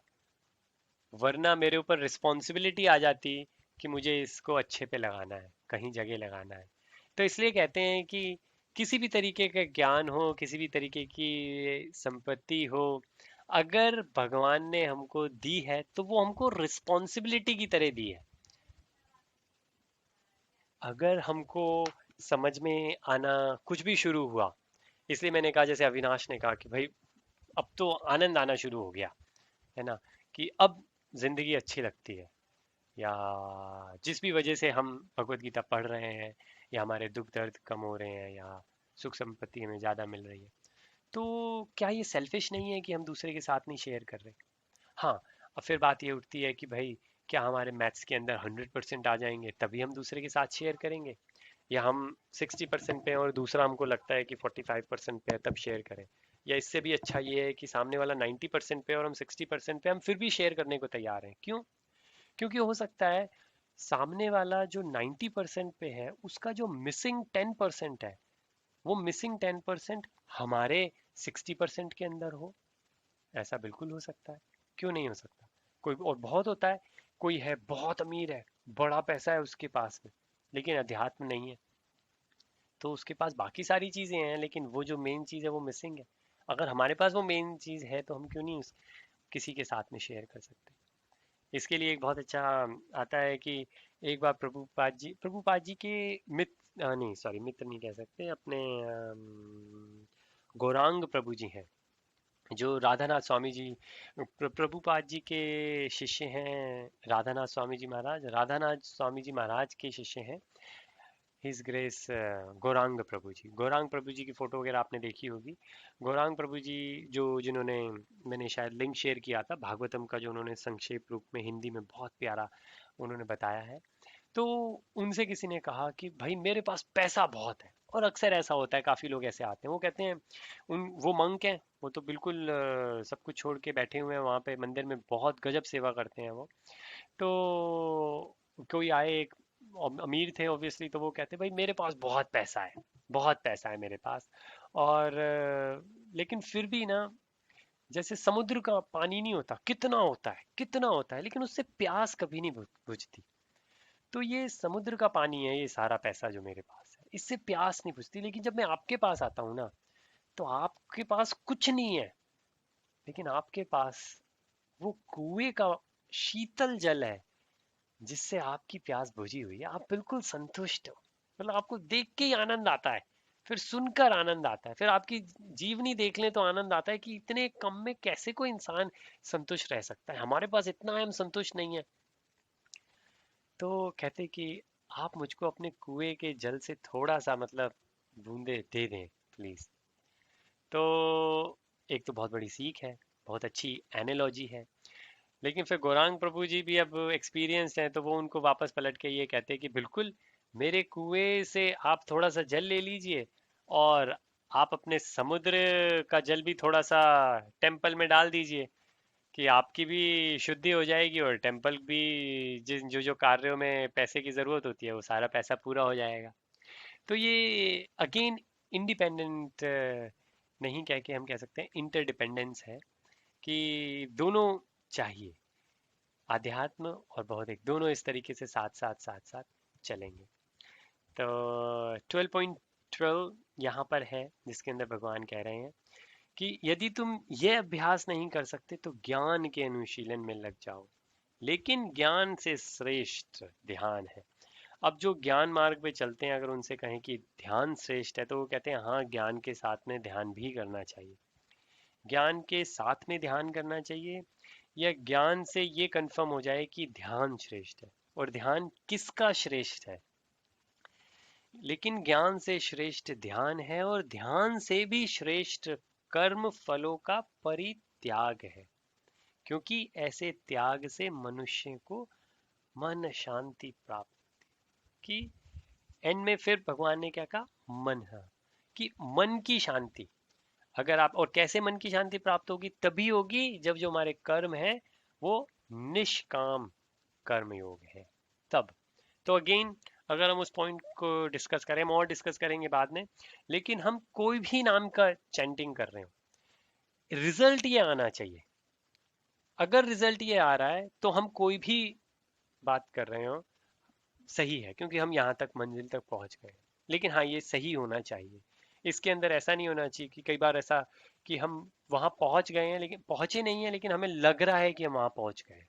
वरना मेरे ऊपर रिस्पॉन्सिबिलिटी आ जाती कि मुझे इसको अच्छे पे लगाना है, कहीं जगह लगाना है। तो इसलिए कहते हैं कि किसी भी तरीके का ज्ञान हो, किसी भी तरीके की संपत्ति हो, अगर भगवान ने हमको दी है तो वो हमको रिस्पॉन्सिबिलिटी की तरह दी है। अगर हमको समझ में आना कुछ भी शुरू हुआ, इसलिए मैंने कहा, जैसे अविनाश ने कहा कि भाई अब तो आनंद आना शुरू हो गया, है ना, कि अब जिंदगी अच्छी लगती है, या जिस भी वजह से हम भगवत गीता पढ़ रहे हैं, या हमारे दुख दर्द कम हो रहे हैं, या सुख संपत्ति हमें ज़्यादा मिल रही है, तो क्या ये सेल्फिश नहीं है कि हम दूसरे के साथ नहीं शेयर कर रहे। हाँ, अब फिर बात ये उठती है कि भाई, क्या हमारे मैथ्स के अंदर 100% आ जाएंगे तभी हम दूसरे के साथ शेयर करेंगे, या हम 60% पे हैं और दूसरा हमको लगता है कि 45% पे है तब शेयर करें। या इससे भी अच्छा ये है कि सामने वाला 90% पे और हम 60% पे, हम फिर भी शेयर करने को तैयार हैं। क्यों? क्योंकि हो सकता है सामने वाला जो 90% पे है उसका जो मिसिंग 10% है, वो मिसिंग 10% हमारे 60% के अंदर हो। ऐसा बिल्कुल हो सकता है, क्यों नहीं हो सकता। कोई और बहुत होता है, कोई है बहुत अमीर है, बड़ा पैसा है उसके पास में, लेकिन अध्यात्म नहीं है, तो उसके पास बाकी सारी चीजें हैं लेकिन वो जो मेन चीज है वो मिसिंग है। अगर हमारे पास वो मेन चीज है तो हम क्यों नहीं किसी के साथ में शेयर कर सकते। इसके लिए एक बहुत अच्छा आता है कि एक बार प्रभुपाद जी के मित्र, नहीं सॉरी, मित्र नहीं कह सकते, अपने गौरांग प्रभु जी हैं, जो राधानाथ स्वामी जी, प्रभुपाद जी के शिष्य हैं। राधानाथ स्वामी जी महाराज, राधानाथ स्वामी जी महाराज के शिष्य हैं। हिज ग्रेस गौरांग प्रभु जी। गौरांग प्रभु जी की फ़ोटो वगैरह आपने देखी होगी। गौरांग प्रभु जी जो जिन्होंने, मैंने शायद लिंक शेयर किया था भागवतम का, जो उन्होंने संक्षेप रूप में हिंदी में बहुत प्यारा उन्होंने बताया है। तो उनसे किसी ने कहा कि भाई मेरे पास पैसा बहुत है। और अक्सर ऐसा होता है, काफ़ी लोग ऐसे आते हैं, वो कहते हैं, वो मंक हैं, वो तो बिल्कुल सब कुछ छोड़ के बैठे हुए हैं वहाँ पे मंदिर में, बहुत गजब सेवा करते हैं वो। तो कोई आए, एक अमीर थे ऑब्वियसली, तो वो कहते भाई मेरे पास बहुत पैसा है, बहुत पैसा है मेरे पास। और लेकिन फिर भी ना, जैसे समुद्र का पानी नहीं होता, कितना होता है कितना होता है, लेकिन उससे प्यास कभी नहीं बुझती। तो ये समुद्र का पानी है, ये सारा पैसा जो मेरे पास है, इससे प्यास नहीं बुझती। लेकिन जब मैं आपके पास आता हूँ ना, तो आपके पास कुछ नहीं है, लेकिन आपके पास वो कुएं का शीतल जल है, जिससे आपकी प्यास बुझी हुई है, आप बिल्कुल संतुष्ट हो। मतलब आपको देख के ही आनंद आता है, फिर सुनकर आनंद आता है, फिर आपकी जीवनी देख लें तो आनंद आता है कि इतने कम में कैसे कोई इंसान संतुष्ट रह सकता है, हमारे पास इतना है, हम संतुष्ट नहीं है। तो कहते कि आप मुझको अपने कुएं के जल से थोड़ा सा, मतलब बूंदे दे दें प्लीज। तो एक तो बहुत बड़ी सीख है, बहुत अच्छी एनालॉजी है। लेकिन फिर गौरांग प्रभु जी भी अब एक्सपीरियंस्ड हैं, तो वो उनको वापस पलट के ये कहते हैं कि बिल्कुल, मेरे कुएं से आप थोड़ा सा जल ले लीजिए, और आप अपने समुद्र का जल भी थोड़ा सा टेम्पल में डाल दीजिए, कि आपकी भी शुद्धि हो जाएगी, और टेम्पल भी जिन जो जो कार्यों में पैसे की ज़रूरत होती है वो सारा पैसा पूरा हो जाएगा। तो ये अगेन इंडिपेंडेंट नहीं कह के हम कह सकते हैं इंटरडिपेंडेंस है, कि दोनों चाहिए, आध्यात्म और भौतिक दोनों इस तरीके से साथ साथ चलेंगे। तो 12.12 यहाँ पर है, जिसके अंदर भगवान कह रहे हैं कि यदि तुम ये अभ्यास नहीं कर सकते तो ज्ञान के अनुशीलन में लग जाओ, लेकिन ज्ञान से श्रेष्ठ ध्यान है। अब जो ज्ञान मार्ग पे चलते हैं, अगर उनसे कहें कि ध्यान श्रेष्ठ है, तो वो कहते हैं हाँ, ज्ञान के साथ में ध्यान भी करना चाहिए। ज्ञान के साथ में ध्यान करना चाहिए, या ज्ञान से ये कंफर्म हो जाए कि ध्यान श्रेष्ठ है, और ध्यान किसका श्रेष्ठ है। लेकिन ज्ञान से श्रेष्ठ ध्यान है, और ध्यान से भी श्रेष्ठ कर्म फलों का परित्याग है, क्योंकि ऐसे त्याग से मनुष्य को मन शांति प्राप्त की। एंड में फिर भगवान ने क्या कहा, मन, है कि मन की शांति। अगर आप, और कैसे मन की शांति प्राप्त होगी, तभी होगी जब जो हमारे कर्म है वो निष्काम कर्म योग है, तब। तो अगेन, अगर हम उस पॉइंट को डिस्कस करें, हम और डिस्कस करेंगे बाद में, लेकिन हम कोई भी नाम का चैंटिंग कर रहे हो, रिजल्ट ये आना चाहिए। अगर रिजल्ट ये आ रहा है तो हम कोई भी बात कर रहे हो सही है, क्योंकि हम यहाँ तक मंजिल तक पहुंच गए। लेकिन हाँ, ये सही होना चाहिए। इसके अंदर ऐसा नहीं होना चाहिए कि कई बार ऐसा कि हम वहां पहुंच गए हैं लेकिन पहुंचे नहीं है, लेकिन हमें लग रहा है कि हम वहां पहुंच गए।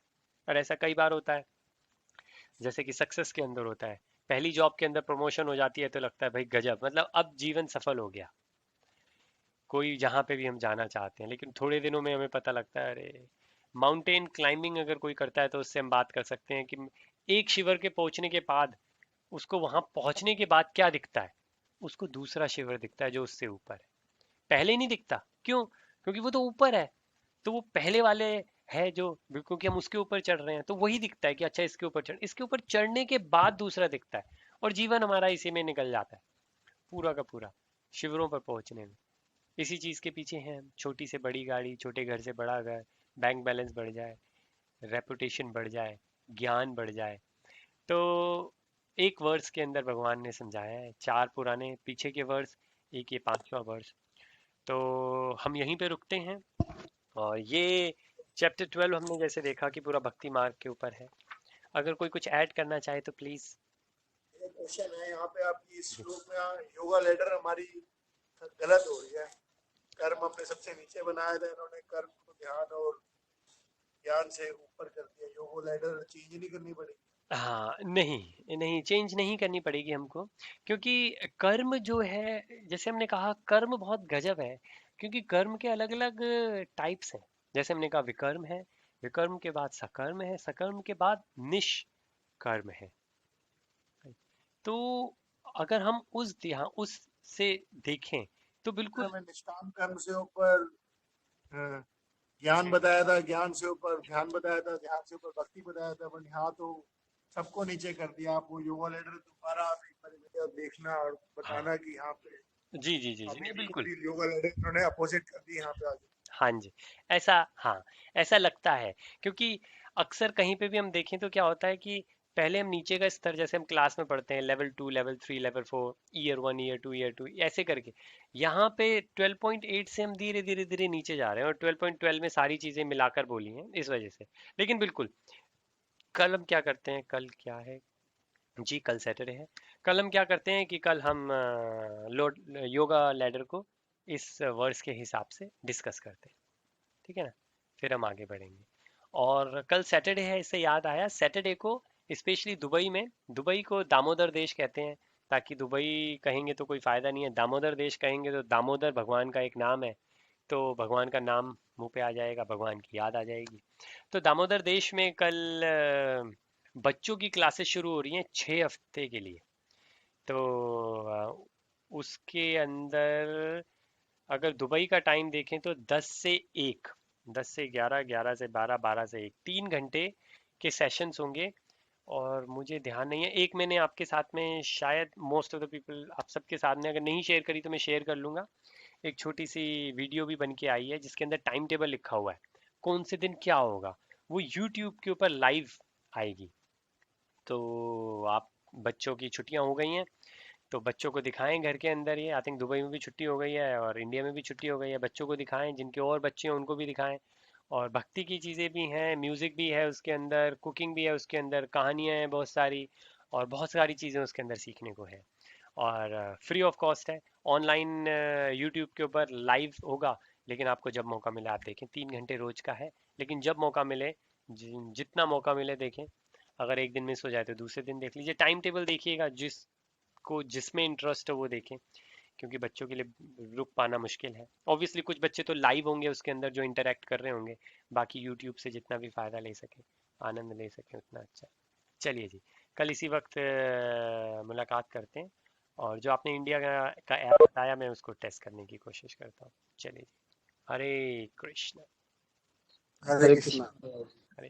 और ऐसा कई बार होता है, जैसे कि सक्सेस के अंदर होता है, पहली जॉब के अंदर प्रमोशन हो जाती है तो लगता है भाई गजब, मतलब अब जीवन सफल हो गया, कोई जहाँ पे भी हम जाना चाहते हैं। लेकिन थोड़े दिनों में हमें पता लगता है, अरे, माउंटेन क्लाइंबिंग अगर कोई करता है तो उससे हम बात कर सकते हैं कि एक शिवर के पहुंचने के बाद, उसको वहां पहुंचने के बाद क्या दिखता है, उसको दूसरा शिवर दिखता है जो उससे ऊपर है, पहले नहीं दिखता। क्यों? क्योंकि वो तो ऊपर है, तो वो पहले वाले है जो, क्योंकि हम उसके ऊपर चढ़ रहे हैं तो वही दिखता है कि अच्छा इसके ऊपर चढ़, इसके ऊपर चढ़ने के बाद दूसरा दिखता है। और जीवन हमारा इसी में निकल जाता है, पूरा का पूरा, शिवरों पर पहुंचने में। इसी चीज के पीछे हैं हम, छोटी से बड़ी गाड़ी, छोटे घर से बड़ा घर, बैंक बैलेंस बढ़ जाए, रेपुटेशन बढ़ जाए, ज्ञान बढ़ जाए। तो एक वर्स के अंदर भगवान ने समझाया है, चार पुराने पीछे के वर्स, एक ये पांचवा वर्स। तो हम यहीं पे रुकते हैं। और ये चैप्टर 12 हमने जैसे देखा कि पूरा भक्ति मार्ग के ऊपर है। अगर कोई कुछ ऐड करना चाहे तो प्लीज। एक क्वेश्चन है यहाँ पे आपकी इस श्लोक में, योगा लेडर हमारी गलत हो रही है। कर्म हमने सबसे नीचे बनाया था, इन्होंने कर्म को ध्यान और ज्ञान से ऊपर कर दिया। योगा लेडर चेंज नहीं करनी पड़ेगी? हाँ, नहीं नहीं, चेंज नहीं करनी पड़ेगी हमको, क्योंकि कर्म जो है, जैसे हमने कहा, कर्म बहुत गजब है, क्योंकि कर्म के अलग अलग टाइप्स हैं। जैसे हमने कहा विकर्म है, विकर्म के बाद सकर्म है, सकर्म के बाद निष्कर्म है। तो अगर हम उस ध्यान उससे देखें तो बिल्कुल हमें निष्काम कर्म से ऊपर ज्ञान बताया था, ज्ञान से ऊपर ध्यान बताया था, ध्यान से ऊपर भक्ति बताया था, पर यहाँ तो सबको नीचे कर दिया। आप वो योगा लेटर दोबारा आप एक बार वीडियो देखना और हाँ बताना कि यहाँ पे जी जी जी जी अभी नहीं बिल्कुल बिल्कुल ही योगा लेटर उन्होंने अपोजिट कर दी यहाँ पे आगे। हाँ जी ऐसा हाँ ऐसा लगता है क्योंकि अक्सर कहीं पे भी हम देखें तो क्या होता है कि पहले हम नीचे का स्तर जैसे हम क्लास में पढ़ते हैं level 2 level 3 level 4 year 1 year 2 ऐसे करके यहाँ पे 12.8 से हम धीरे धीरे धीरे नीचे जा रहे हैं और 12.12 में सारी चीज़ें मिलाकर बोली हैं इस वजह से लेकिन बिल्कुल कल हम क्या करते हैं कल क्या है जी कल सैटरडे है कल हम क्या करते हैं कि कल हम लोड योगा लैडर को इस वर्ड्स के हिसाब से डिस्कस करते हैं ठीक है ना फिर हम आगे बढ़ेंगे और कल सैटरडे है इससे याद आया सैटरडे को स्पेशली दुबई में दुबई को दामोदर देश कहते हैं ताकि दुबई कहेंगे तो कोई फ़ायदा नहीं है दामोदर देश कहेंगे तो दामोदर भगवान का एक नाम है तो भगवान का नाम मुंह पे आ जाएगा भगवान की याद आ जाएगी तो दामोदर देश में कल बच्चों की क्लासेस शुरू हो रही हैं 6 हफ्ते के लिए तो उसके अंदर अगर दुबई का टाइम देखें तो 10 से 1 10 से 11 11 से 12 12 से 1 3 घंटे के सेशंस होंगे और मुझे ध्यान नहीं है एक मैंने आपके साथ में शायद मोस्ट ऑफ द पीपल आप सबके सामने अगर नहीं शेयर करी तो मैं शेयर कर लूँगा एक छोटी सी वीडियो भी बन के आई है जिसके अंदर टाइम टेबल लिखा हुआ है कौन से दिन क्या होगा वो यूट्यूब के ऊपर लाइव आएगी तो आप बच्चों की छुट्टियां हो गई हैं तो बच्चों को दिखाएं घर के अंदर ये आई थिंक दुबई में भी छुट्टी हो गई है और इंडिया में भी छुट्टी हो गई है बच्चों को दिखाएं जिनके और बच्चे हैं उनको भी दिखाएं और भक्ति की चीज़ें भी हैं म्यूज़िक भी है उसके अंदर कुकिंग भी है उसके अंदर कहानियाँ हैं बहुत सारी और बहुत सारी चीज़ें उसके अंदर सीखने को है और फ्री ऑफ कॉस्ट है ऑनलाइन यूट्यूब के ऊपर लाइव होगा लेकिन आपको जब मौका मिले आप देखें 3 घंटे रोज का है लेकिन जब मौका मिले जितना मौका मिले देखें अगर एक दिन मिस हो जाए तो दूसरे दिन देख लीजिए टाइम टेबल देखिएगा जिसको जिसमें इंटरेस्ट हो वो देखें क्योंकि बच्चों के लिए रुक पाना मुश्किल है ऑब्वियसली कुछ बच्चे तो लाइव होंगे उसके अंदर जो इंटरेक्ट कर रहे होंगे बाकी यूट्यूब से जितना भी फ़ायदा ले सके आनंद ले सके उतना अच्छा चलिए जी कल इसी वक्त मुलाकात करते हैं और जो आपने इंडिया का ऐप बताया मैं उसको टेस्ट करने की कोशिश करता हूँ चलिए जी हरे कृष्ण हरे हरे कृष्ण। कृष्ण। हरे